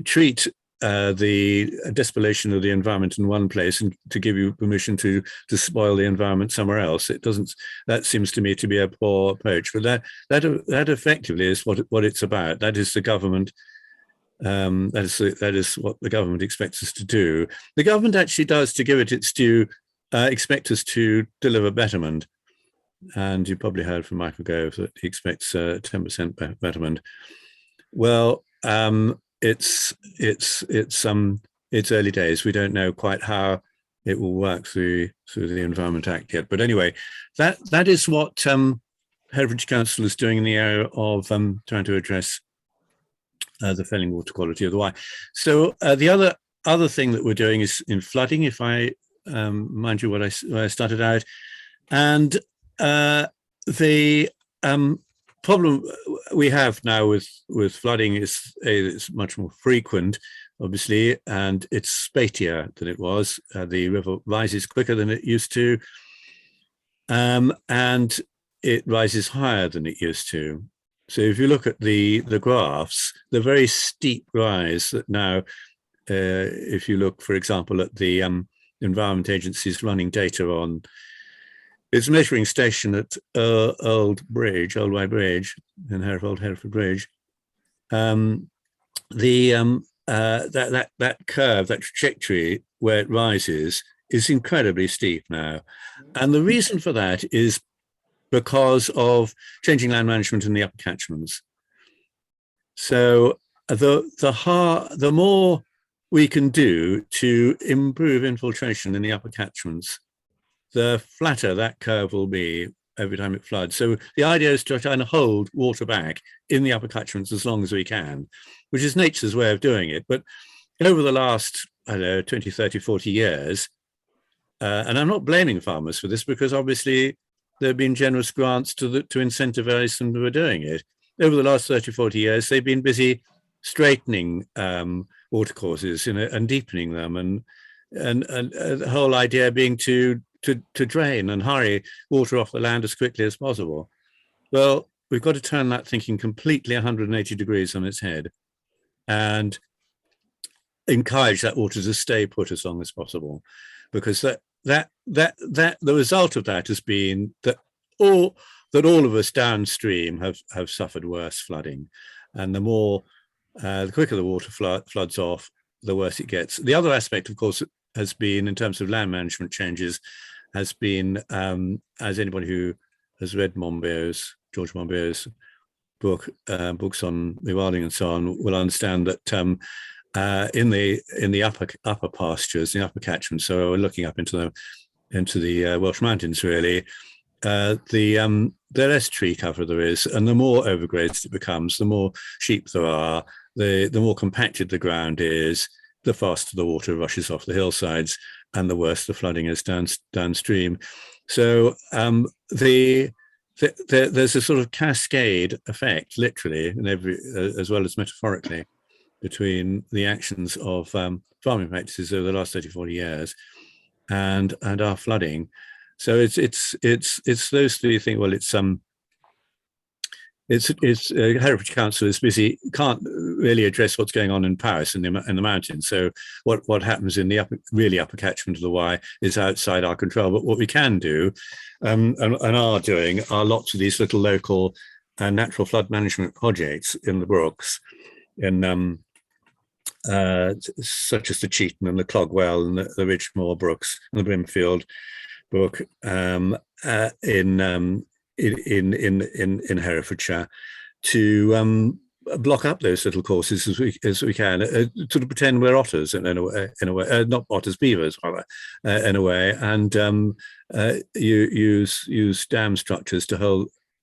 treat the despolation of the environment in one place and to give you permission to spoil the environment somewhere else. It doesn't. That seems to me to be a poor approach. But that effectively is what it's about. That is the government. That is what the government expects us to do. The government actually does, to give it its due, expect us to deliver betterment. And you probably heard from Michael Gove that he expects 10% betterment. Well, it's early days. We don't know quite how it will work through the Environment Act yet. But anyway, that is what Herefordshire Council is doing in the area of trying to address the failing water quality of the Wye. So the other thing that we're doing is in flooding, if I mind you where I started out. And the problem we have now with flooding is it's much more frequent, obviously, and it's spatier than it was. The river rises quicker than it used to, and it rises higher than it used to. So if you look at the graphs, the very steep rise that now, if you look, for example, at the Environment Agency's running data on its measuring station at Old Wye Bridge in Hereford Bridge, that curve, that trajectory where it rises is incredibly steep now. And the reason for that is because of changing land management in the upper catchments. So the more we can do to improve infiltration in the upper catchments, the flatter that curve will be every time it floods. So the idea is to try and hold water back in the upper catchments as long as we can, which is nature's way of doing it. But over the last, I don't know, 20, 30, 40 years, and I'm not blaming farmers for this, because obviously there have been generous grants to incentivize them who are doing it. Over the last 30, 40 years, they've been busy straightening watercourses, and deepening them, and the whole idea being to drain and hurry water off the land as quickly as possible. Well, we've got to turn that thinking completely 180 degrees on its head, and encourage that water to stay put as long as possible, because the result of that has been that all of us downstream have suffered worse flooding, and the quicker the water floods off, the worse it gets. The other aspect, of course, has been, in terms of land management changes, has been, as anybody who has read George Monbiot's books on rewilding and so on will understand, that in the upper pastures, the upper catchments, so we're looking up into the Welsh mountains really, the less tree cover there is, and the more overgrazed it becomes, the more sheep there are, the more compacted the ground is, the faster the water rushes off the hillsides, and the worse the flooding is downstream. So there's a sort of cascade effect, literally, in every, as well as metaphorically, between the actions of farming practices over the last 30, 40 years and our flooding. So it's those three things. Well, it's Herefordshire Council is busy, can't really address what's going on in Paris in the mountains. So what happens in the upper catchment of the Wye is outside our control. But what we can do, and are doing, are lots of these little local natural flood management projects in the brooks, such as the Cheaton and the Clogwell and the Ridgemore brooks and the Brimfield brook in Herefordshire, to block up those little courses as we can, sort of pretend we're otters in a way, not otters, beavers rather, in a way, and use dam structures to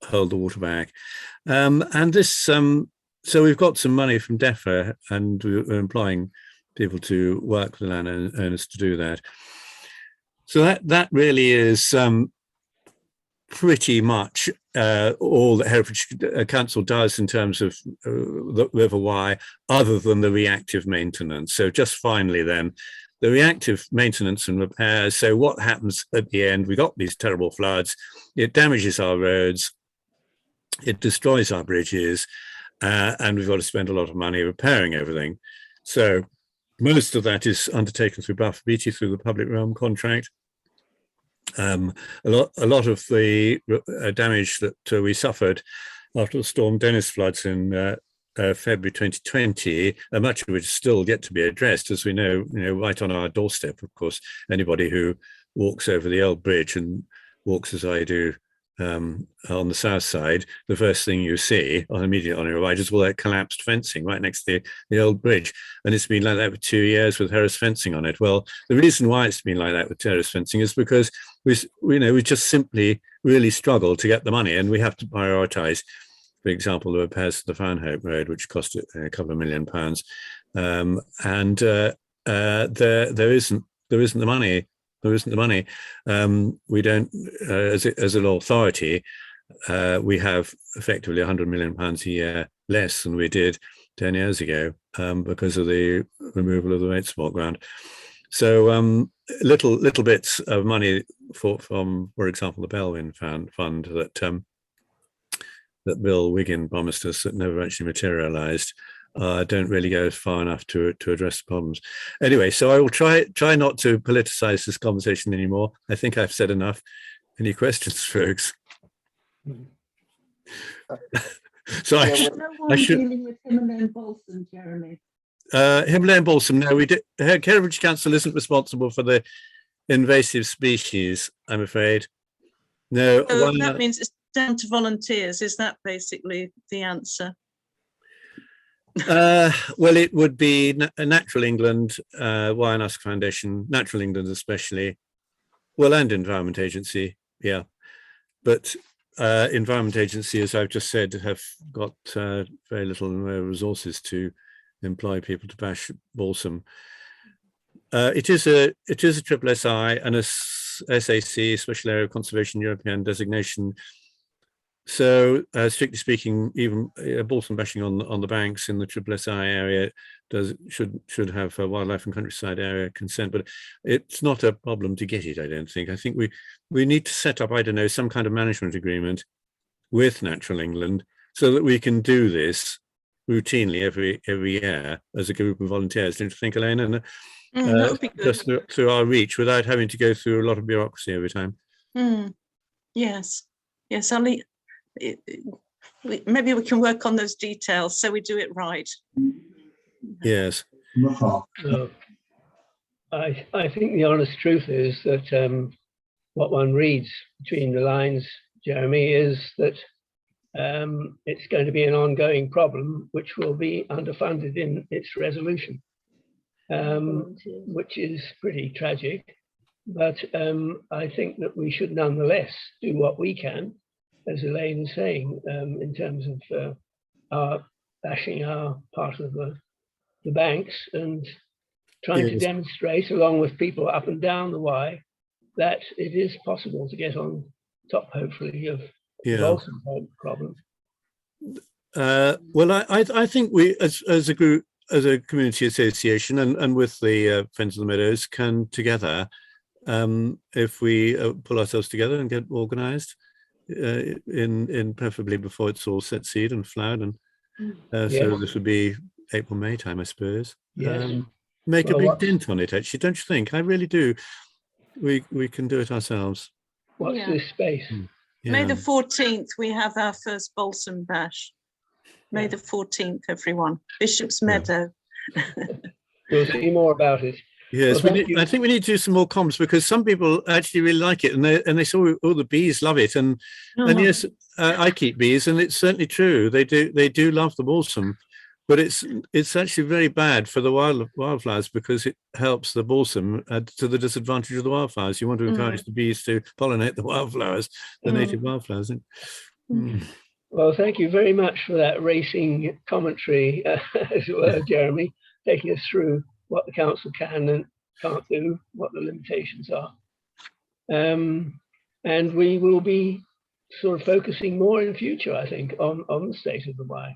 hold the water back, and this. So we've got some money from DEFRA, and we're employing people to work with the landowners to do that. So that really is pretty much all that Herefordshire Council does in terms of the River Wye, other than the reactive maintenance. So just finally then, the reactive maintenance and repairs. So what happens at the end? We got these terrible floods. It damages our roads. It destroys our bridges. And we've got to spend a lot of money repairing everything. So most of that is undertaken through Buffer Beatty, through the public realm contract. A lot of the damage that we suffered after the Storm Dennis floods in February 2020, much of which is still yet to be addressed, as we know, right on our doorstep. Of course, anybody who walks over the old bridge and walks as I do on the south side, the first thing you see immediately on your right is all that collapsed fencing right next to the old bridge. And it's been like that for 2 years with terrace fencing on it. Well, the reason why it's been like that with terrace fencing is because we just simply really struggle to get the money, and we have to prioritize, for example, the repairs to the Farnhope Road, which cost a couple of £1 million. There isn't the money. There isn't the money. We don't, as an authority, we have effectively £100 million a year less than we did 10 years ago because of the removal of the rate support grant. So little bits of money from, for example, the Belwyn fund that Bill Wiggin promised us that never actually materialised. Don't really go far enough to address the problems. Anyway, so I will try not to politicize this conversation anymore. I think I've said enough. Any questions, folks? So There's no one dealing with Himalayan balsam, Jeremy. Himalayan balsam, no, we did. Herefordshire Council isn't responsible for the invasive species, I'm afraid. No. So that means it's down to volunteers. Is that basically the answer? Well, it would be Natural England, Wyeside Foundation, Natural England especially, well, and Environment Agency, yeah. But Environment Agency, as I've just said, have got very little resources to employ people to bash balsam. It is a triple SI and a SAC, Special Area of Conservation European designation. So, strictly speaking, even balsam bashing on the banks in the triple SI area should have a wildlife and countryside area consent, but it's not a problem to get it. I don't think. I think we need to set up, I don't know, some kind of management agreement with Natural England so that we can do this routinely every year as a group of volunteers. Don't you think, Elaine? And that would be good. just through our reach without having to go through a lot of bureaucracy every time. Yes, maybe we can work on those details so we do it right. Yes. I think the honest truth is that what one reads between the lines, Jeremy, is that it's going to be an ongoing problem which will be underfunded in its resolution, which is pretty tragic. But I think that we should nonetheless do what we can, as Elaine is saying, in terms of our bashing our part of the banks and trying to demonstrate, along with people up and down the Wye, that it is possible to get on top, hopefully, of the balsam problem. Well, I think we, as a group, as a community association, and with the Friends of the Meadows, can together, if we pull ourselves together and get organised, in preferably before it's all set seed and flowered, and so this would be April, May time, I suppose. Yes. Make a big dent on it, actually, don't you think? I really do. We can do it ourselves. What's this space? May the 14th, we have our first balsam bash. May the 14th, everyone. Bishop's Meadow. We'll see more about it. Yes, Well, I think we need to do some more comms, because some people actually really like it, and they saw all the bees love it, and yes, I keep bees, and it's certainly true. They do love the balsam, but it's actually very bad for the wildflowers, because it helps the balsam to the disadvantage of the wildflowers. You want to encourage the bees to pollinate the wildflowers, the native wildflowers. Well, thank you very much for that racing commentary, as it were, Jeremy, taking us through what the council can and can't do, what the limitations are. And we will be sort of focusing more in future, I think, on the state of the Wye.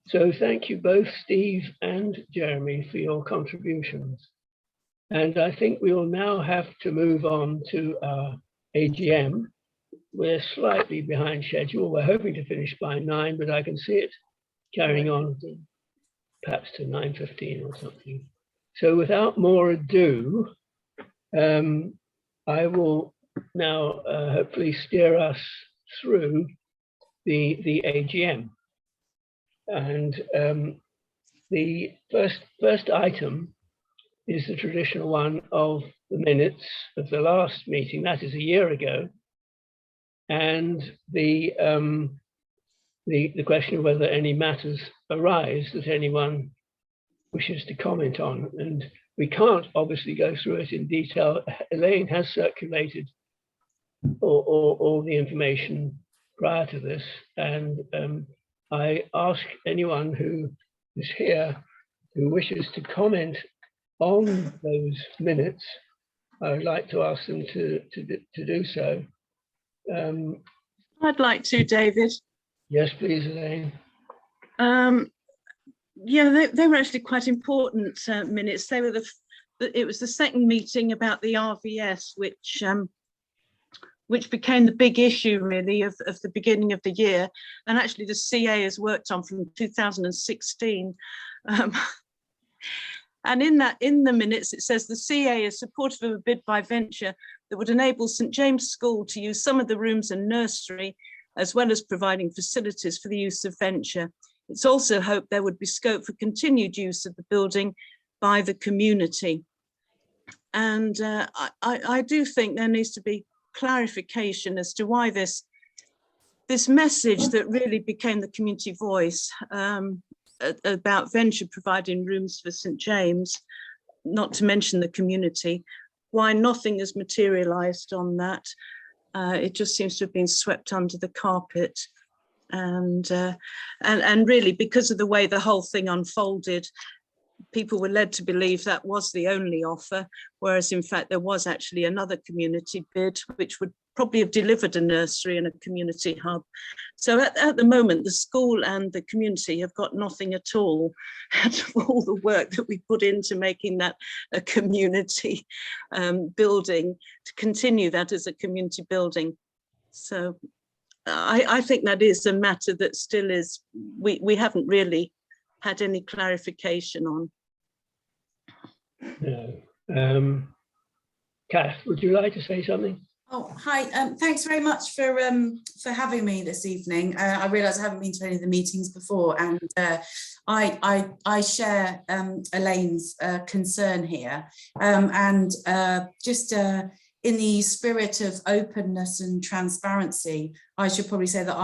So thank you both, Steve and Jeremy, for your contributions. And I think we will now have to move on to our AGM. We're slightly behind schedule. We're hoping to finish by 9, but I can see it carrying on perhaps to 9:15 or something. So without more ado, I will now hopefully steer us through the AGM. And the first item is the traditional one of the minutes of the last meeting, that is a year ago, and the question of whether any matters arise that anyone wishes to comment on. And we can't obviously go through it in detail. Elaine has circulated all the information prior to this, and I ask anyone who is here who wishes to comment on those minutes, I would like to ask them to do so. I'd like to, David. Yes, please, Elaine. Yeah, they were actually quite important minutes. They were it was the second meeting about the RVS, which became the big issue really of the beginning of the year, and actually the CA has worked on from 2016. And in the minutes it says the CA is supportive of a bid by Venture that would enable St James School to use some of the rooms and nursery, as well as providing facilities for the use of Venture. It's also hoped there would be scope for continued use of the building by the community. And I do think there needs to be clarification as to why this message that really became the community voice about Venture providing rooms for St James, not to mention the community, why nothing has materialised on that. It just seems to have been swept under the carpet. And really, because of the way the whole thing unfolded, people were led to believe that was the only offer, whereas in fact there was actually another community bid which would probably have delivered a nursery and a community hub. So at the moment, the school and the community have got nothing at all out of all the work that we put into making that a community building, to continue that as a community building. So I think that is a matter that still is, we haven't really had any clarification on. No. Kath, would you like to say something? Oh, hi. Thanks very much for having me this evening. I realise I haven't been to any of the meetings before, and I share Elaine's concern here. Just in the spirit of openness and transparency, I should probably say that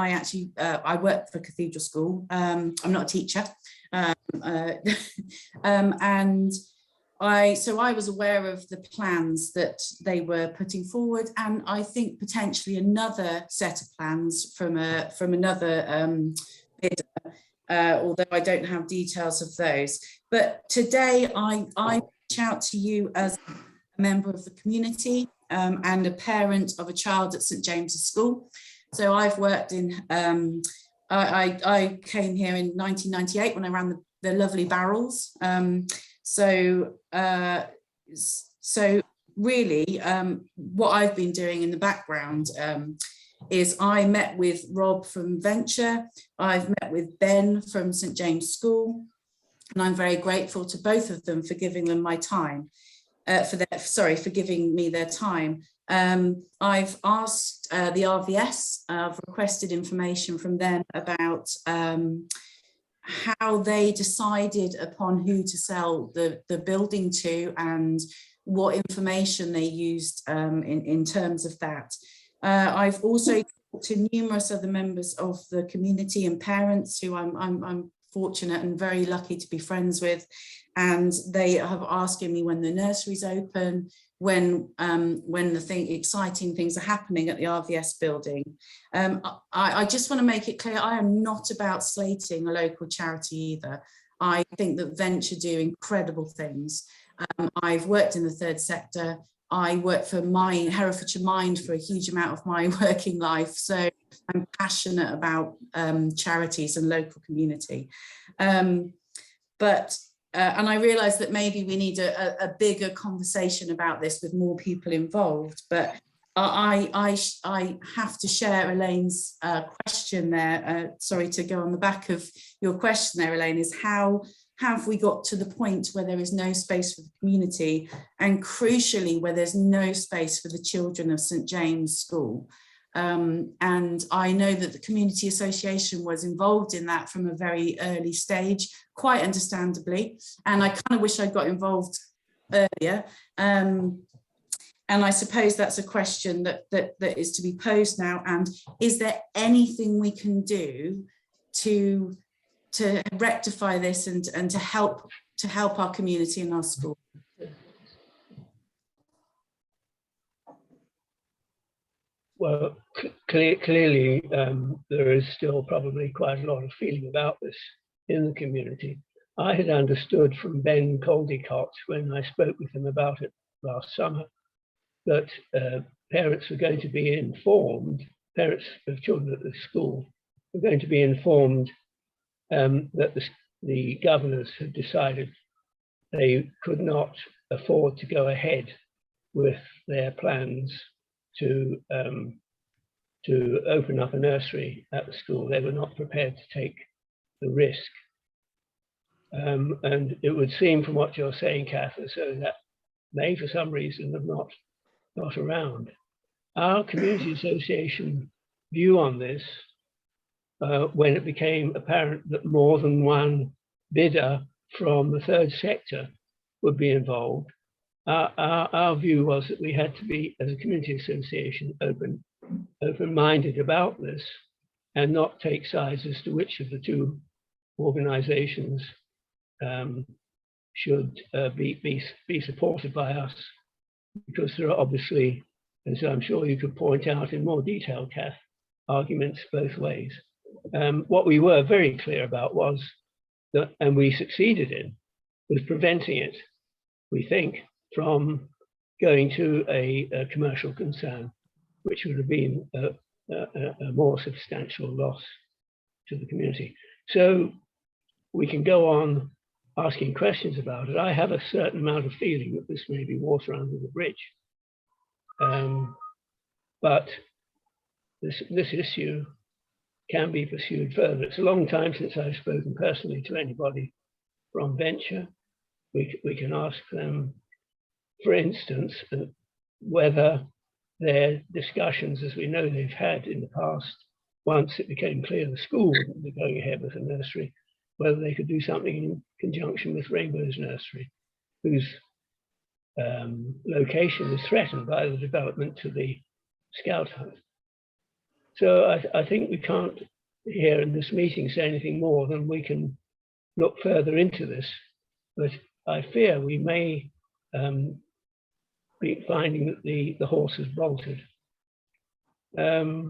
I work for Cathedral School. I'm not a teacher, so I was aware of the plans that they were putting forward, and I think potentially another set of plans from another bidder, although I don't have details of those. But today I reach out to you as a member of the community and a parent of a child at St James's School. So I've worked in, I came here in 1998 when I ran the lovely barrels. So really, what I've been doing in the background is I met with Rob from Venture, I've met with Ben from St James School, and I'm very grateful to both of them for giving them my time, for giving me their time. I've asked the RVS, I've requested information from them about how they decided upon who to sell the building to and what information they used in terms of that. I've also talked to numerous other members of the community and parents who I'm fortunate and very lucky to be friends with, and they have asking me when the nursery's open, when exciting things are happening at the RVS building. I just want to make it clear, I am not about slating a local charity either. I think that Venture do incredible things. I've worked in the third sector. I worked for Herefordshire Mind for a huge amount of my working life. So I'm passionate about charities and local community. And I realise that maybe we need a bigger conversation about this with more people involved, but I have to share Elaine's question there. Sorry to go on the back of your question there, Elaine, is how have we got to the point where there is no space for the community, and crucially where there's no space for the children of St James School? And I know that the Community Association was involved in that from a very early stage, quite understandably, and I kind of wish I'd got involved earlier. And I suppose that's a question that is to be posed now. And is there anything we can do to rectify this and to help our community and our school? Well, clearly, there is still probably quite a lot of feeling about this in the community. I had understood from Ben Caldecott when I spoke with him about it last summer that parents were going to be informed, parents of children at the school were going to be informed that the governors had decided they could not afford to go ahead with their plans to open up a nursery at the school. They were not prepared to take the risk. And it would seem from what you're saying, Kath, as though that may for some reason have not got around. Our community association view on this, when it became apparent that more than one bidder from the third sector would be involved, our view was that we had to be, as a community association, open-minded about this and not take sides as to which of the two organisations should be supported by us, because there are obviously, as I'm sure you could point out in more detail, Kath, arguments both ways. What we were very clear about was that, and we succeeded in, was preventing it, we think, from going to a commercial concern, which would have been a more substantial loss to the community. So we can go on asking questions about it. I have a certain amount of feeling that this may be water under the bridge. But this issue can be pursued further. It's a long time since I've spoken personally to anybody from Venture. We can ask them, for instance, whether their discussions, as we know they've had in the past, once it became clear the school would be going ahead with a nursery, whether they could do something in conjunction with Rainbow's Nursery, whose location is threatened by the development to the Scout Hut. So I think we can't here in this meeting say anything more than we can look further into this, but I fear we may be finding that the horse has bolted. I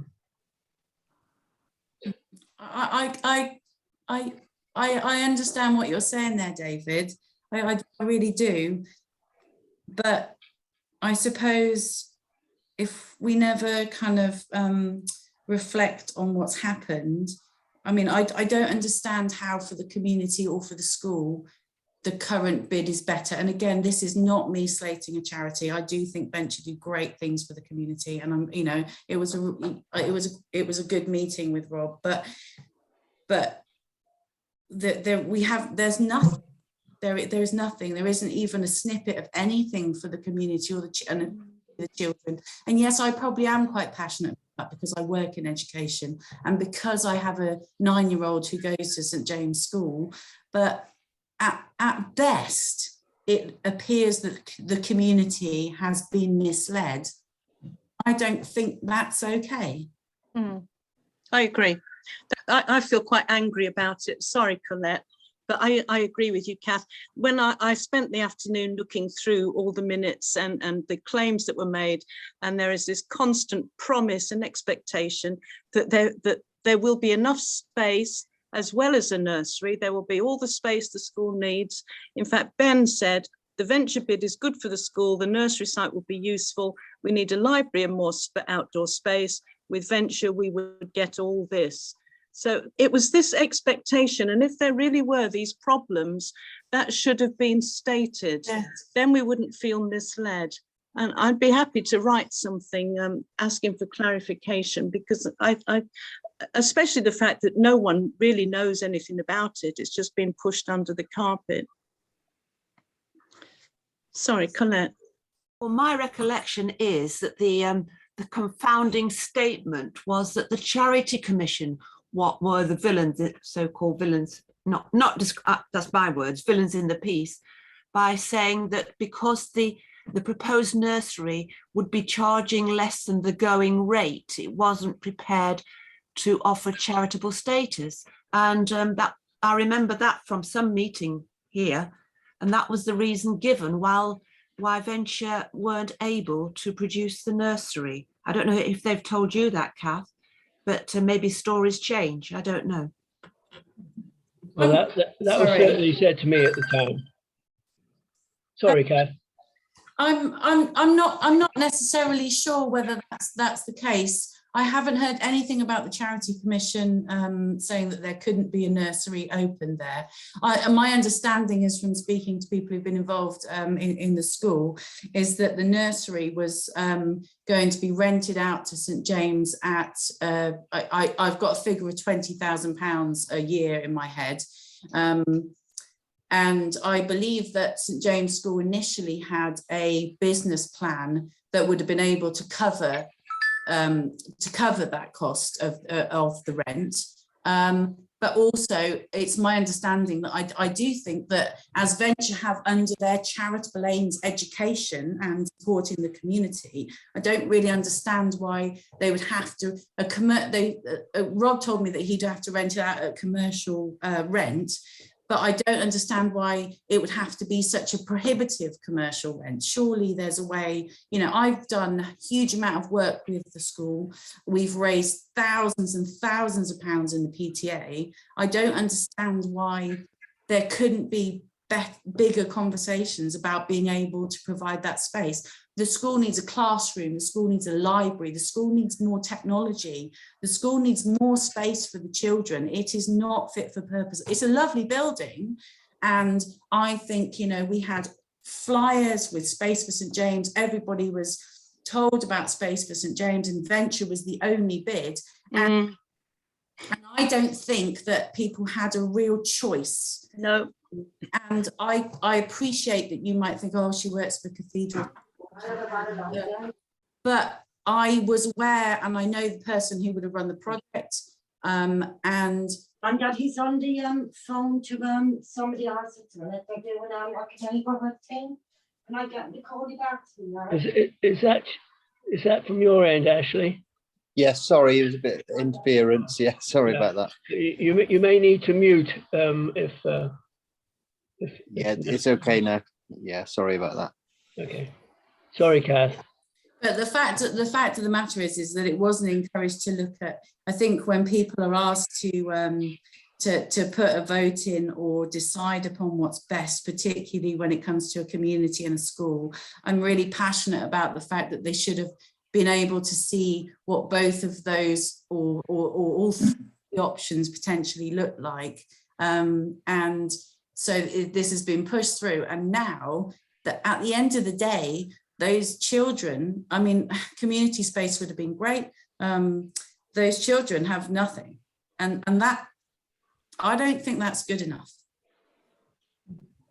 understand what you're saying there, David. I really do. But I suppose if we never kind of reflect on what's happened, I mean, I don't understand how for the community or for the school, the current bid is better. And again, this is not me slating a charity. I do think Venture do great things for the community. And I'm, you know, it was a good meeting with Rob, but there's nothing. There is nothing. There isn't even a snippet of anything for the community or the children. And yes, I probably am quite passionate about that because I work in education and because I have a 9-year-old who goes to St James School. But at best, it appears that the community has been misled. I don't think that's okay. I agree. I feel quite angry about it. Sorry, Colette. But I agree with you, Kath. When I spent the afternoon looking through all the minutes and the claims that were made, and there is this constant promise and expectation that there will be enough space as well as a nursery. There will be all the space the school needs. In fact, Ben said, the Venture bid is good for the school. The nursery site will be useful. We need a library and more outdoor space. With Venture, we would get all this. So it was this expectation, and if there really were these problems, that should have been stated. Yes. Then we wouldn't feel misled. And I'd be happy to write something asking for clarification, because I especially the fact that no one really knows anything about it. It's just been pushed under the carpet. Sorry, Colette. Well, my recollection is that the confounding statement was that the Charity Commission, what were the villains, the so-called villains, not just, that's my words, villains in the piece, by saying that because the proposed nursery would be charging less than the going rate, it wasn't prepared to offer charitable status. And that I remember that from some meeting here, and that was the reason given why Venture weren't able to produce the nursery. I don't know if they've told you that, Kath, but maybe stories change. I don't know. Well, that was certainly said to me at the time. Sorry, Kath. I'm not necessarily sure whether that's the case. I haven't heard anything about the Charity Commission saying that there couldn't be a nursery open there. My understanding is from speaking to people who've been involved in the school is that the nursery was going to be rented out to St James at, I've got a figure of £20,000 a year in my head. And I believe that St James School initially had a business plan that would have been able to cover that cost of the rent. but also it's my understanding that I do think that as Venture have under their charitable aims education and supporting the community, I don't really understand why they would have to, Rob told me that he'd have to rent it out at commercial rent, but I don't understand why it would have to be such a prohibitive commercial rent. Surely there's a way, you know, I've done a huge amount of work with the school. We've raised thousands and thousands of pounds in the PTA. I don't understand why there couldn't be bigger conversations about being able to provide that space. The school needs a classroom, the school needs a library, the school needs more technology, the school needs more space for the children. It is not fit for purpose. It's a lovely building. And I think, you know, we had flyers with Space for St. James. Everybody was told about Space for St. James, and Venture was the only bid. And I don't think that people had a real choice. No. And I appreciate that you might think, oh, she works for Cathedral. But I was aware, and I know the person who would have run the project, and he's on the phone to somebody else at the minute. They're doing an academic work thing. Can I get the call you back to me? Is that from your end, Ashley? Yes, sorry, it was a bit interference. Yeah, sorry about that. You may need to mute if yeah, it's okay now. Yeah, sorry about that. Okay, sorry, Kath. But the fact of the matter is that it wasn't encouraged to look at. I think when people are asked to put a vote in or decide upon what's best, particularly when it comes to a community and a school, I'm really passionate about the fact that they should have been able to see what both of those or all three options potentially look like. And so this has been pushed through. And now that at the end of the day, those children, I mean, community space would have been great. Those children have nothing. And that, I don't think that's good enough.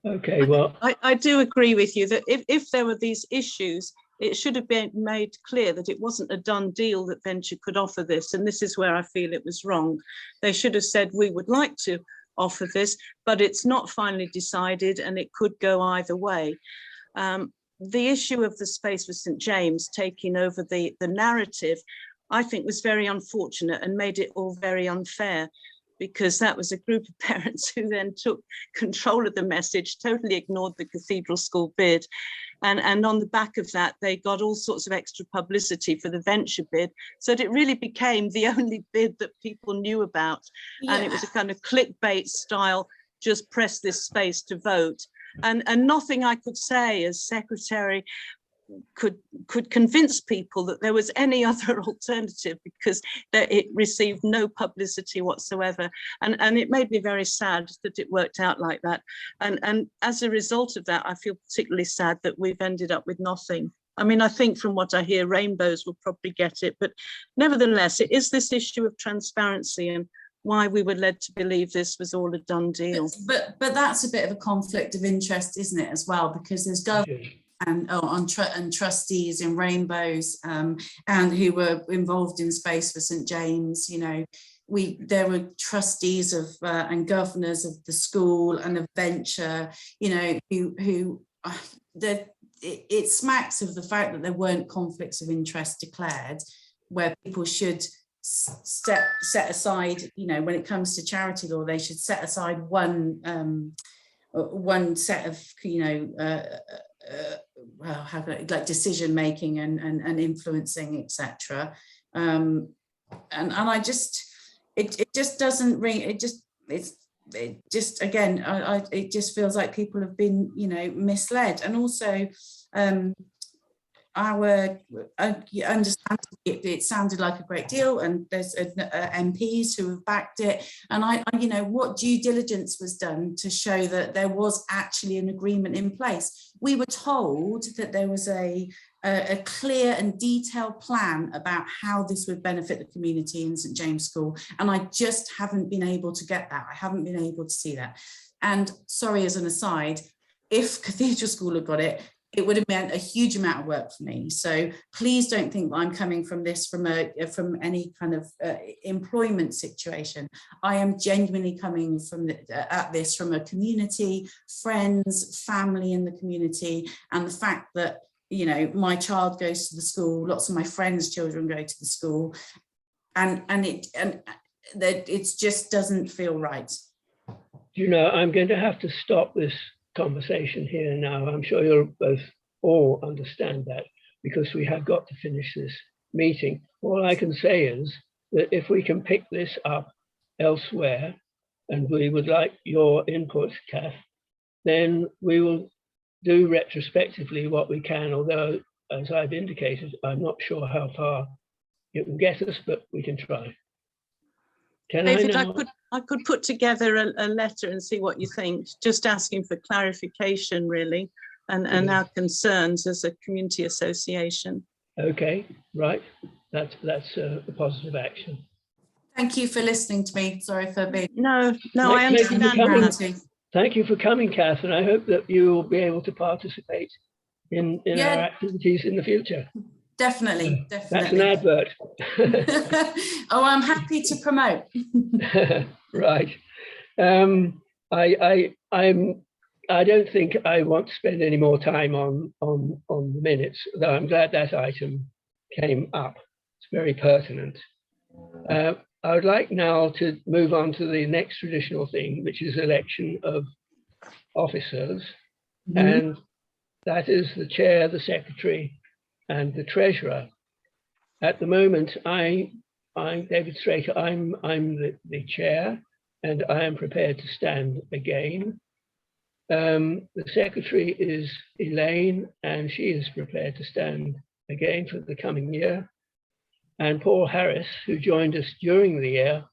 Okay, well, I do agree with you that if there were these issues, it should have been made clear that it wasn't a done deal that Venture could offer this. And this is where I feel it was wrong. They should have said, we would like to offer this, but it's not finally decided and it could go either way. The issue of the Space for St. James taking over the narrative, I think was very unfortunate and made it all very unfair, because that was a group of parents who then took control of the message, totally ignored the Cathedral School bid. And on the back of that, they got all sorts of extra publicity for the Venture bid. So it really became the only bid that people knew about. Yeah. And it was a kind of clickbait style, just press this space to vote. And nothing I could say as secretary could convince people that there was any other alternative, because it received no publicity whatsoever. And it made me very sad that it worked out like that. And as a result of that, I feel particularly sad that we've ended up with nothing. I mean, I think from what I hear, Rainbows will probably get it, but nevertheless, it is this issue of transparency and why we were led to believe this was all a done deal. But that's a bit of a conflict of interest, isn't it, as well? Because there's government and trustees in Rainbows and who were involved in Space for St. James. You know, there were trustees of and governors of the school and of Venture, you know, it smacks of the fact that there weren't conflicts of interest declared, where people should set aside, you know, when it comes to charity law, they should set aside one set of, you know, well, how can I, like decision making and influencing, etc. And I just, it just doesn't ring. It just again, it just feels like people have been, you know, misled. And also, you understand it sounded like a great deal, and there's MPs who have backed it, and I you know, what due diligence was done to show that there was actually an agreement in place? We were told that there was a clear and detailed plan about how this would benefit the community in St. James School, and I just haven't been able to get that. I haven't been able to see that. And sorry, as an aside, if Cathedral School had got it, it would have meant a huge amount of work for me. So please don't think that I'm coming from this from any kind of employment situation. I am genuinely coming from at this from a community, friends, family in the community, and the fact that, you know, my child goes to the school, lots of my friends' children go to the school, and that it just doesn't feel right. You know, I'm going to have to stop this conversation here now. I'm sure you'll both all understand that, because we have got to finish this meeting. All I can say is that if we can pick this up elsewhere, and we would like your input, Kath, then we will do retrospectively what we can, although, as I've indicated, I'm not sure how far it will get us, but we can try. Can David, I now? I could put together a letter and see what you think, just asking for clarification, really, and our concerns as a community association. Okay, right. That's a positive action. Thank you for listening to me. Sorry for being. No, I understand. Thank you for coming, Kath, and I hope that you will be able to participate in our activities in the future. Definitely. That's an advert. Oh, I'm happy to promote. Right. I don't think I want to spend any more time on the minutes, though I'm glad that item came up. It's very pertinent. I would like now to move on to the next traditional thing, which is election of officers. And that is the chair, the secretary, and the treasurer. At the moment, I'm David Straker. I'm the chair, and I am prepared to stand again. The secretary is Elaine, and she is prepared to stand again for the coming year. And Paul Harris, who joined us during the year,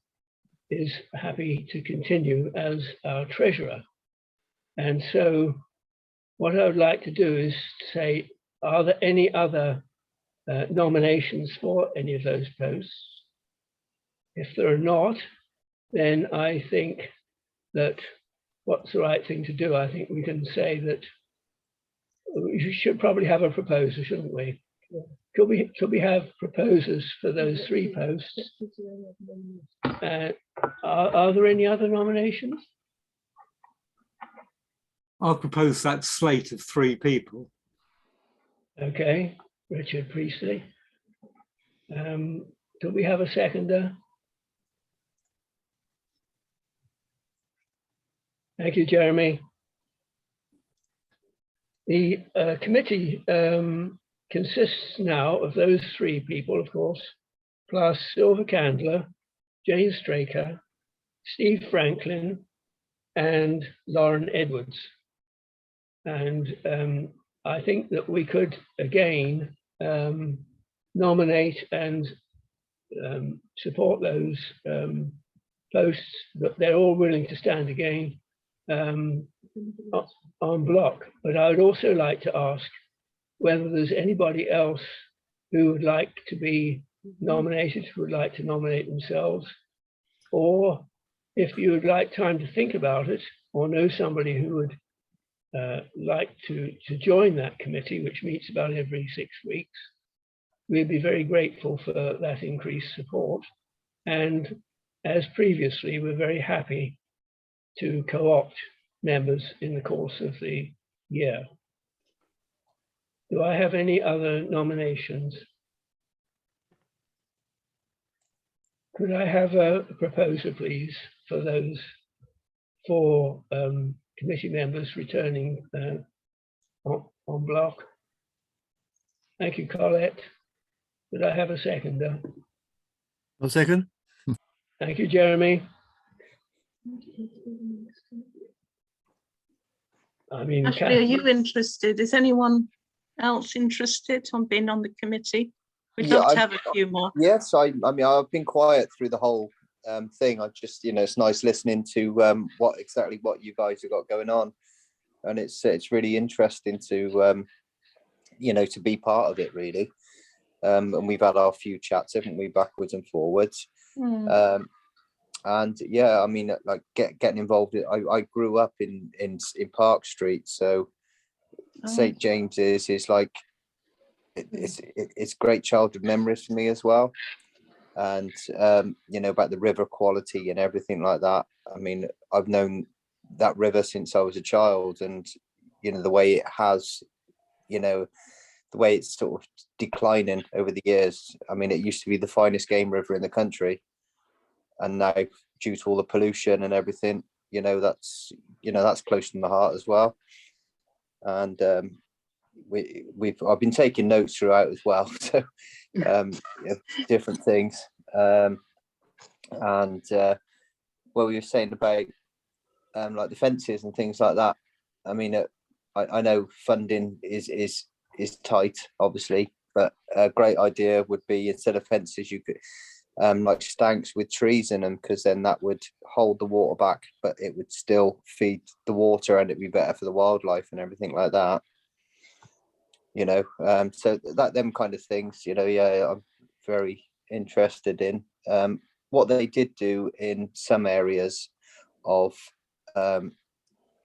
is happy to continue as our treasurer. And so what I would like to do is say, are there any other nominations for any of those posts? If there are not, then I think that what's the right thing to do? I think we can say that we should probably have a proposer, shouldn't we? Could we have proposers for those 3 posts? Are there any other nominations? I'll propose that slate of 3 people. Okay, Richard Priestley. Do we have a seconder? Thank you, Jeremy. The committee consists now of those 3 people, of course, plus Silver Candler, Jane Straker, Steve Franklin, and Lauren Edwards. And I think that we could again nominate and support those posts, but they're all willing to stand again on bloc. But I would also like to ask whether there's anybody else who would like to be nominated, who would like to nominate themselves, or if you would like time to think about it, or know somebody who would like to join that committee, which meets about every 6 weeks, we'd be very grateful for that increased support. And as previously, we're very happy to co-opt members in the course of the year. Do I have any other nominations? Could I have a proposer, please, for those 4 committee members returning on bloc? Thank you, Colette. Could I have a seconder? One second. Thank you, Jeremy. I mean, Ashley, are you interested? Is anyone else interested on being on the committee? We'd love to have a few more. Yes, I mean, I've been quiet through the whole thing. I just, you know, it's nice listening to what you guys have got going on, and it's really interesting to you know, to be part of it, really. And we've had our few chats, haven't we, backwards and forwards. And yeah, I mean, like getting involved. I grew up in Park Street, so St. James's is like, it's great childhood memories for me as well. And, you know, about the river quality and everything like that. I mean, I've known that river since I was a child, and, you know, the way it has, you know, the way it's sort of declining over the years. I mean, it used to be the finest game river in the country. And now, due to all the pollution and everything, you know, that's close to my heart as well. And I've been taking notes throughout as well. So yeah, different things. What we were saying about like the fences and things like that. I mean, I know funding is tight, obviously, but a great idea would be, instead of fences, you could like stanks with trees in them, because then that would hold the water back, but it would still feed the water, and it'd be better for the wildlife and everything like that. You know, so them kind of things, you know, yeah, I'm very interested in. What they did do in some areas of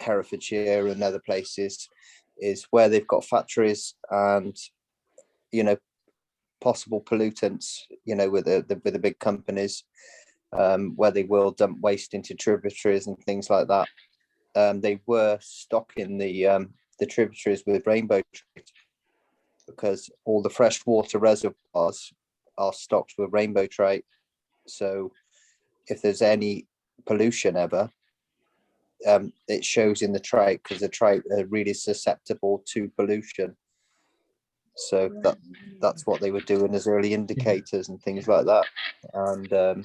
Herefordshire and other places is where they've got factories and, you know, possible pollutants, you know, with the big companies, where they will dump waste into tributaries and things like that. They were stocking the tributaries with rainbow trout, because all the freshwater reservoirs are stocked with rainbow trout. So if there's any pollution ever, it shows in the trout, because the trout are really susceptible to pollution. So that's what they were doing as early indicators and things like that. And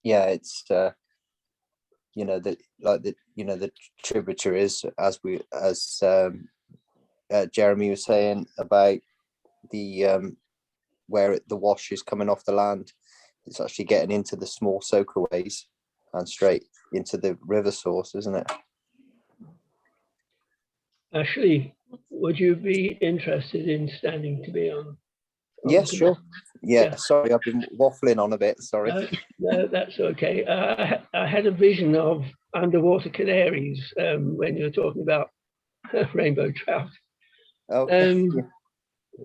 yeah, it's you know, the tributaries, as Jeremy was saying about the where the wash is coming off the land, it's actually getting into the small soakaways and straight into the river source, isn't it? Ashley, would you be interested in standing to be on? Yes, sure. Yeah, sorry, I've been waffling on a bit, sorry. No, that's okay. I had a vision of underwater canaries when you were talking about rainbow trout. Oh,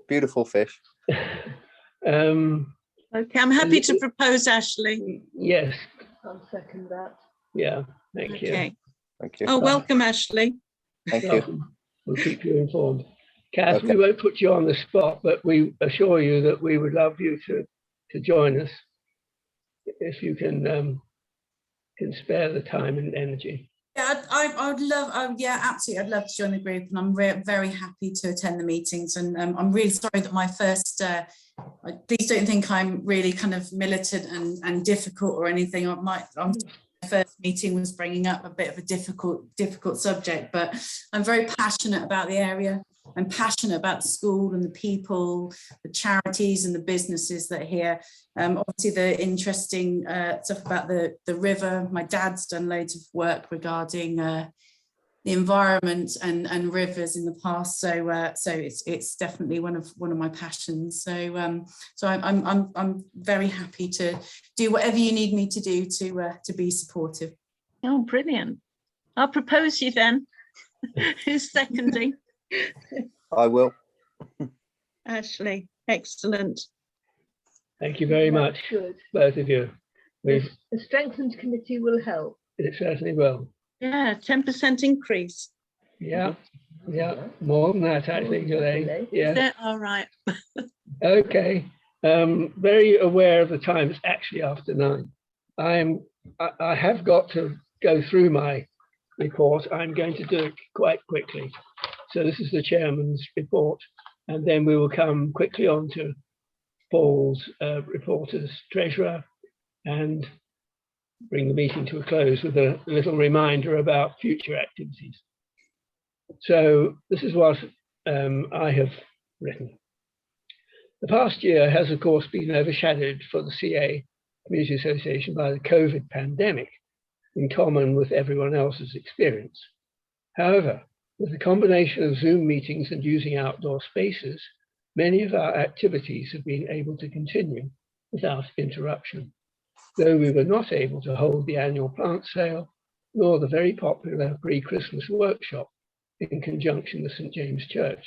beautiful fish. Okay, I'm happy to propose, Ashley. Yes. I'll second that. Yeah, thank you. Okay. Thank you. Oh, welcome, Ashley. Thank you. We'll keep you informed. Kath, Okay. we won't put you on the spot, but we assure you that we would love you to join us if you can spare the time and energy. Yeah, I'd love, yeah, absolutely. I'd love to join the group, and I'm very happy to attend the meetings. And I'm really sorry that my first, please don't think I'm really kind of militant and difficult or anything. My first meeting was bringing up a bit of a difficult subject, but I'm very passionate about the area. I'm passionate about the school and the people, the charities and the businesses that are here. Obviously the interesting stuff about the river. My dad's done loads of work regarding the environment and rivers in the past. So it's definitely one of my passions. So I'm very happy to do whatever you need me to do to be supportive. Oh, brilliant. I'll propose you then. Who's seconding? I will. Ashley, excellent. Thank you very much, Good. both of you. The strengthened committee will help. It certainly will. Yeah, 10% increase. Yeah, more than that, I think, Elaine. Yeah. All right. Okay. Very aware of the time. It's actually after 9. I have got to go through my report. I'm going to do it quite quickly. So this is the chairman's report, and then we will come quickly on to Paul's report as treasurer and bring the meeting to a close with a little reminder about future activities. So this is what I have written. The past year has, of course, been overshadowed for the CA Community Association by the COVID pandemic, in common with everyone else's experience. However, with the combination of Zoom meetings and using outdoor spaces, many of our activities have been able to continue without interruption, though we were not able to hold the annual plant sale, nor the very popular pre-Christmas workshop in conjunction with St James Church.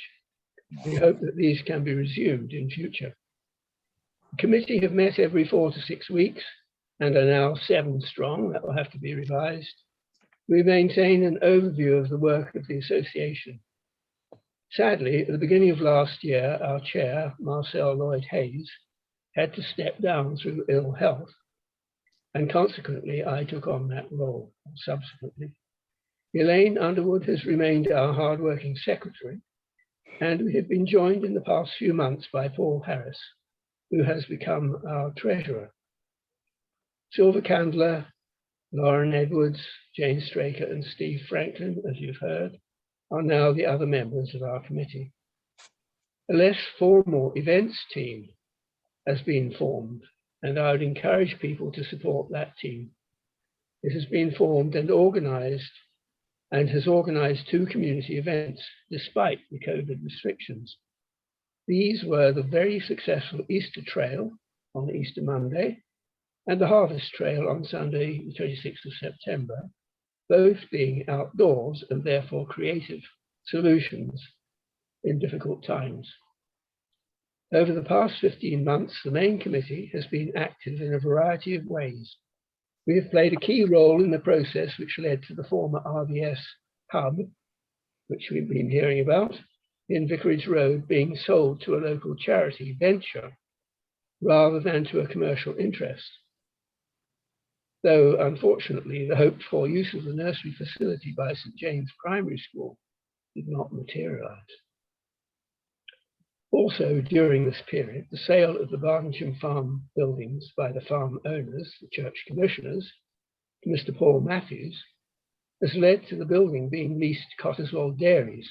We hope that these can be resumed in future. The committee have met every 4 to 6 weeks and are now 7 strong. That will have to be revised. We maintain an overview of the work of the association. Sadly, at the beginning of last year, our chair, Marcel Lloyd-Hayes, had to step down through ill health, and consequently, I took on that role subsequently. Elaine Underwood has remained our hardworking secretary, and we have been joined in the past few months by Paul Harris, who has become our treasurer. Silver Candler, Lauren Edwards, Jane Straker, and Steve Franklin, as you've heard, are now the other members of our committee. A less formal events team has been formed, and I would encourage people to support that team. It has been formed and organized, and has organized 2 community events despite the COVID restrictions. These were the very successful Easter Trail on Easter Monday and the Harvest Trail on Sunday, the 26th of September, both being outdoors and therefore creative solutions in difficult times. Over the past 15 months, the main committee has been active in a variety of ways. We have played a key role in the process which led to the former RVS hub, which we've been hearing about, in Vicarage Road being sold to a local charity venture rather than to a commercial interest. Though, unfortunately, the hoped-for use of the nursery facility by St James Primary School did not materialise. Also, during this period, the sale of the Bardensham Farm buildings by the farm owners, the church commissioners, to Mr Paul Matthews, has led to the building being leased to Cotteswold Dairies,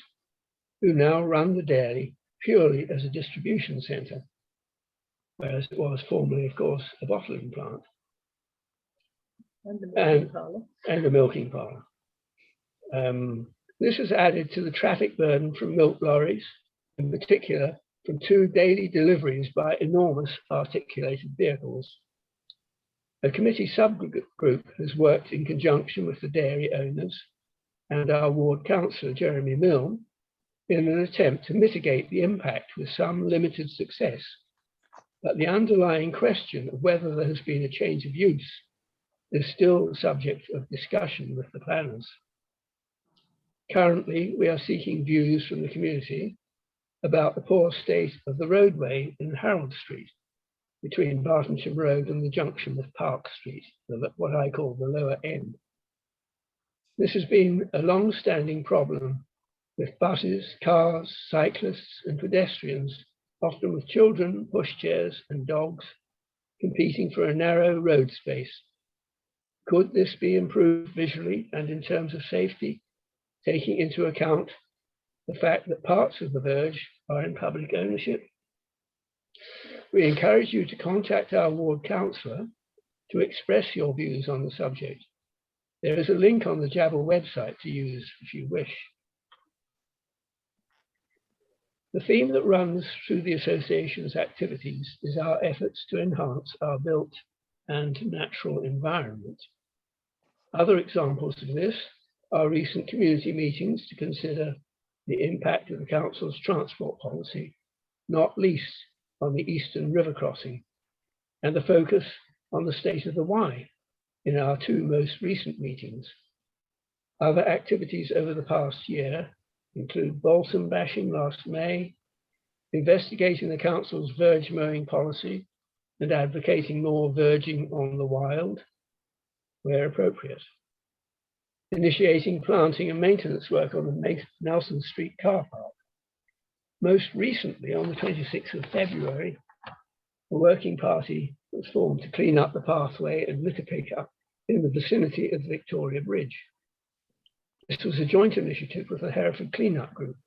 who now run the dairy purely as a distribution centre, whereas it was formerly, of course, a bottling plant. And a milking parlour. This has added to the traffic burden from milk lorries, in particular from 2 daily deliveries by enormous articulated vehicles. A committee subgroup has worked in conjunction with the dairy owners and our ward councillor, Jeremy Milln, in an attempt to mitigate the impact with some limited success. But the underlying question of whether there has been a change of use is still the subject of discussion with the planners. Currently, we are seeking views from the community about the poor state of the roadway in Harold Street between Bartonsham Road and the junction with Park Street, what I call the lower end. This has been a long-standing problem with buses, cars, cyclists and pedestrians, often with children, pushchairs and dogs, competing for a narrow road space. Could this be improved visually and in terms of safety, taking into account the fact that parts of the verge are in public ownership? We encourage you to contact our ward councillor to express your views on the subject. There is a link on the JABA website to use if you wish. The theme that runs through the association's activities is our efforts to enhance our built and natural environment. Other examples of this are recent community meetings to consider the impact of the council's transport policy, not least on the Eastern River crossing, and the focus on the state of the Wye in our 2 most recent meetings. Other activities over the past year include balsam bashing last May, investigating the council's verge mowing policy and advocating more verging on the wild where appropriate, initiating planting and maintenance work on the Nelson Street car park. Most recently, on the 26th of February, a working party was formed to clean up the pathway and litter pickup in the vicinity of the Victoria Bridge. This was a joint initiative with the Hereford Cleanup Group.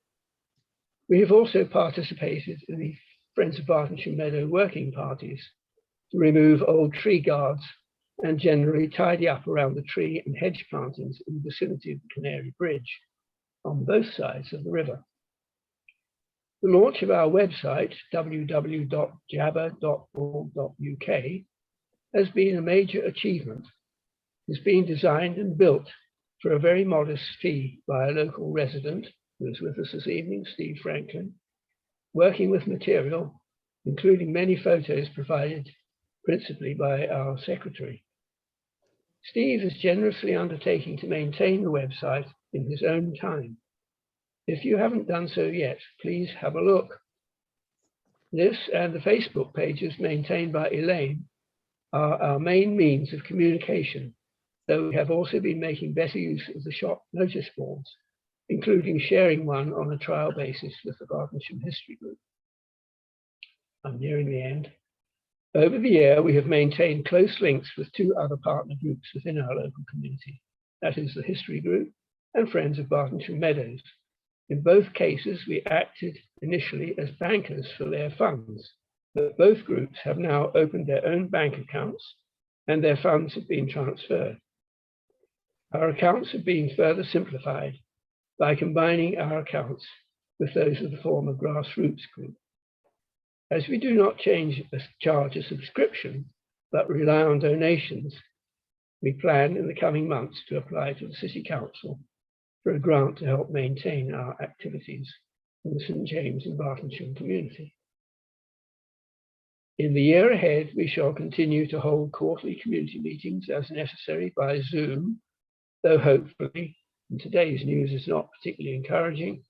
We have also participated in the Friends of Bartonsham Meadow working parties to remove old tree guards and generally tidy up around the tree and hedge plantings in the vicinity of the Canary Bridge on both sides of the river. The launch of our website, www.jaba.org.uk, has been a major achievement. It's been designed and built for a very modest fee by a local resident who is with us this evening, Steve Franklin, working with material, including many photos provided principally by our secretary. Steve is generously undertaking to maintain the website in his own time. If you haven't done so yet, please have a look. This and the Facebook pages maintained by Elaine are our main means of communication, though we have also been making better use of the shop notice boards, including sharing one on a trial basis with the Bartonshire History Group. I'm nearing the end. Over the year, we have maintained close links with two other partner groups within our local community, that is the History Group and Friends of Bartonshire Meadows. In both cases, we acted initially as bankers for their funds, but both groups have now opened their own bank accounts and their funds have been transferred. Our accounts have been further simplified by combining our accounts with those of the former grassroots group. As we do not charge a subscription, but rely on donations, we plan in the coming months to apply to the City Council for a grant to help maintain our activities in the St James and Bartonshire community. In the year ahead, we shall continue to hold quarterly community meetings as necessary by Zoom, though hopefully, and today's news is not particularly encouraging,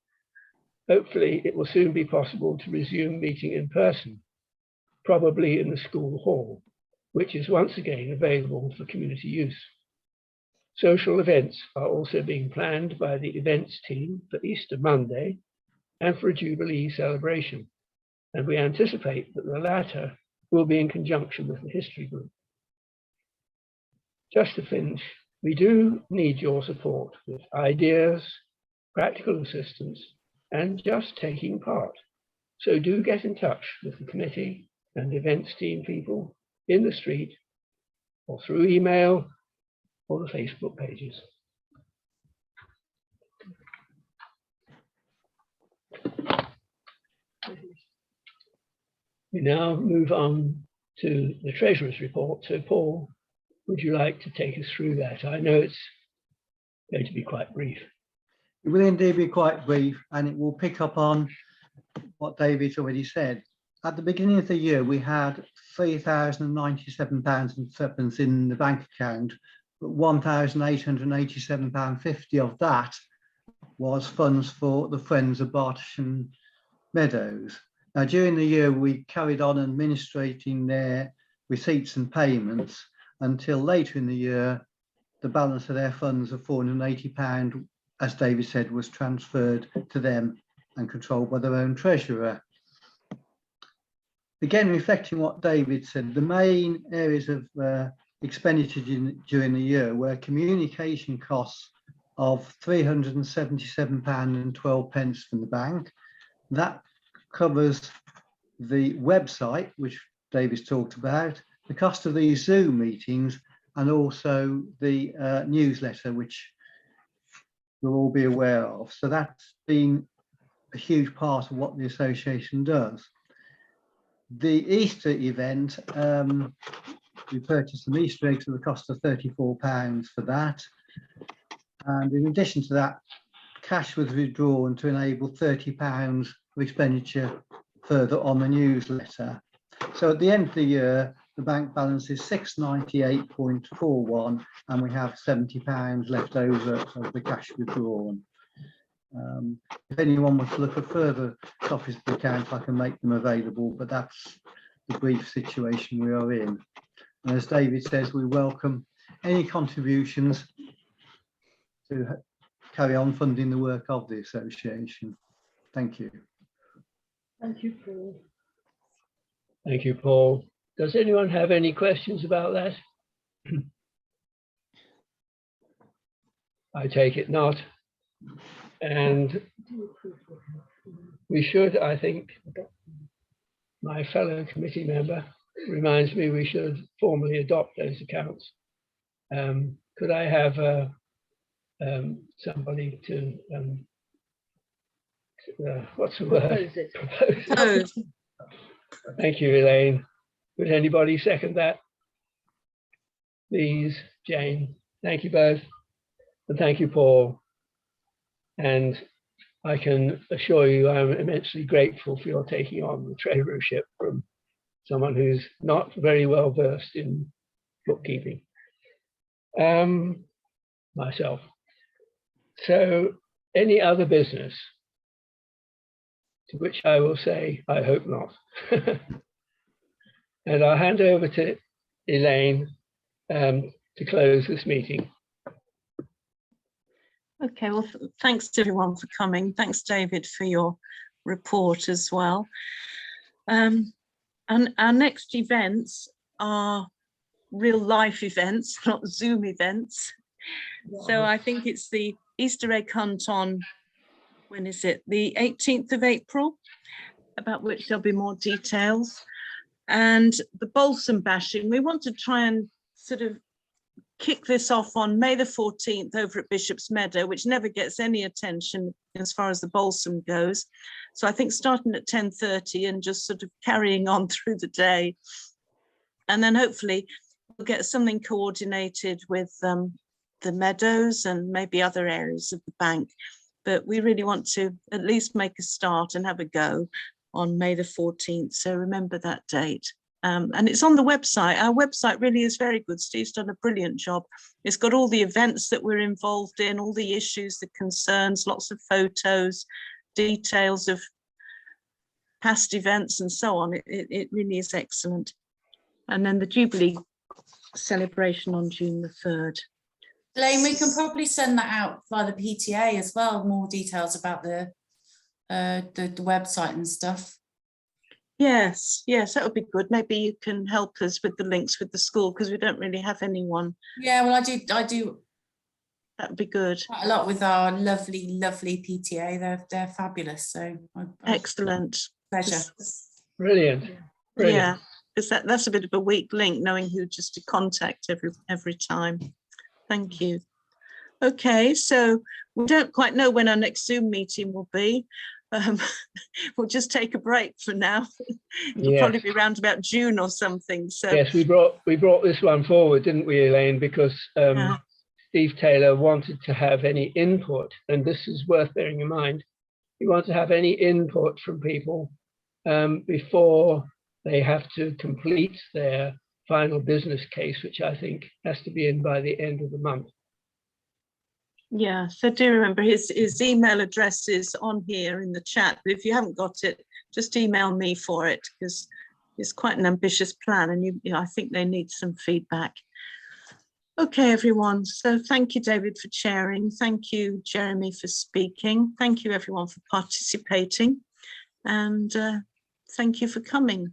hopefully it will soon be possible to resume meeting in person, probably in the school hall, which is once again available for community use. Social events are also being planned by the events team for Easter Monday and for a Jubilee celebration, and we anticipate that the latter will be in conjunction with the History Group. Just to finish, we do need your support with ideas, practical assistance, and just taking part. So do get in touch with the committee and events team people in the street or through email or the Facebook pages. We now move on to the Treasurer's report. So Paul, would you like to take us through that? I know it's going to be quite brief. It will indeed be quite brief, and it will pick up on what David's already said. At the beginning of the year, we had £3,097 in the bank account, but £1,887.50 of that was funds for the Friends of Bartonshire Meadows. Now, during the year, we carried on administrating their receipts and payments until later in the year, the balance of their funds of £480, as David said, was transferred to them and controlled by their own treasurer. Again, reflecting what David said, the main areas of expenditure during the year were communication costs of £377.12 from the bank. That covers the website, which David's talked about, the cost of these Zoom meetings, and also the newsletter, which you'll all be aware of. So that's been a huge part of what the association does. The Easter event, we purchased some Easter eggs at the cost of £34 for that. And in addition to that, cash was withdrawn to enable £30 of expenditure further on the newsletter. So at the end of the year, the bank balance is £698.41, and we have £70 left over of the cash withdrawn. If anyone wants to look at further copies of the account, I can make them available, but that's the brief situation we are in. And as David says, we welcome any contributions to carry on funding the work of the association. Thank you. Thank you, Paul. Thank you, Paul. Does anyone have any questions about that? I take it not. And we should, I think, my fellow committee member reminds me we should formally adopt those accounts. Could I have somebody to, what's the word? Propose. Thank you, Elaine. Would anybody second that? Please, Jane. Thank you both. And thank you, Paul. And I can assure you I'm immensely grateful for your taking on the treasurership from someone who's not very well versed in bookkeeping, myself. So any other business? To which I will say, I hope not. And I'll hand over to Elaine to close this meeting. Okay, well, thanks to everyone for coming. Thanks, David, for your report as well. And our next events are real life events, not Zoom events. So I think it's the Easter egg hunt on, when is it? The 18th of April, about which there'll be more details. And the Balsam bashing, we want to try and sort of kick this off on May the 14th over at Bishop's Meadow, which never gets any attention as far as the balsam goes. So I think starting at 10:30 and just sort of carrying on through the day. And then hopefully we'll get something coordinated with the meadows and maybe other areas of the bank. But we really want to at least make a start and have a go on May the 14th. So remember that date. And it's on the website. Our website really is very good. Steve's done a brilliant job. It's got all the events that we're involved in, all the issues, the concerns, lots of photos, details of past events and so on. It really is excellent. And then the Jubilee celebration on June the 3rd. Elaine, we can probably send that out via the PTA as well, more details about the website and stuff. Yes, that would be good. Maybe you can help us with the links with the school, because we don't really have anyone. Yeah, well, I do. That would be good. Quite a lot with our lovely PTA. They're fabulous. So excellent. Pleasure. Brilliant. Yeah, because that's a bit of a weak link, knowing who just to contact every time. Thank you. Okay, so we don't quite know when our next Zoom meeting will be. We'll just take a break for now. It'll probably be around about June or something. So yes, we brought this one forward, didn't we, Elaine? Because Steve Taylor wanted to have any input, and this is worth bearing in mind. He wanted to have any input from people before they have to complete their final business case, which I think has to be in by the end of the month. Yeah, so do remember his email address is on here in the chat. But if you haven't got it, just email me for it, because it's quite an ambitious plan, and you know, I think they need some feedback. Okay, everyone. So thank you, David, for chairing. Thank you, Jeremy, for speaking. Thank you, everyone, for participating. And thank you for coming.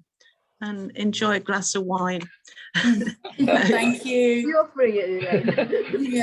And enjoy a glass of wine. Thank you. You're offering it, Elaine. Yeah.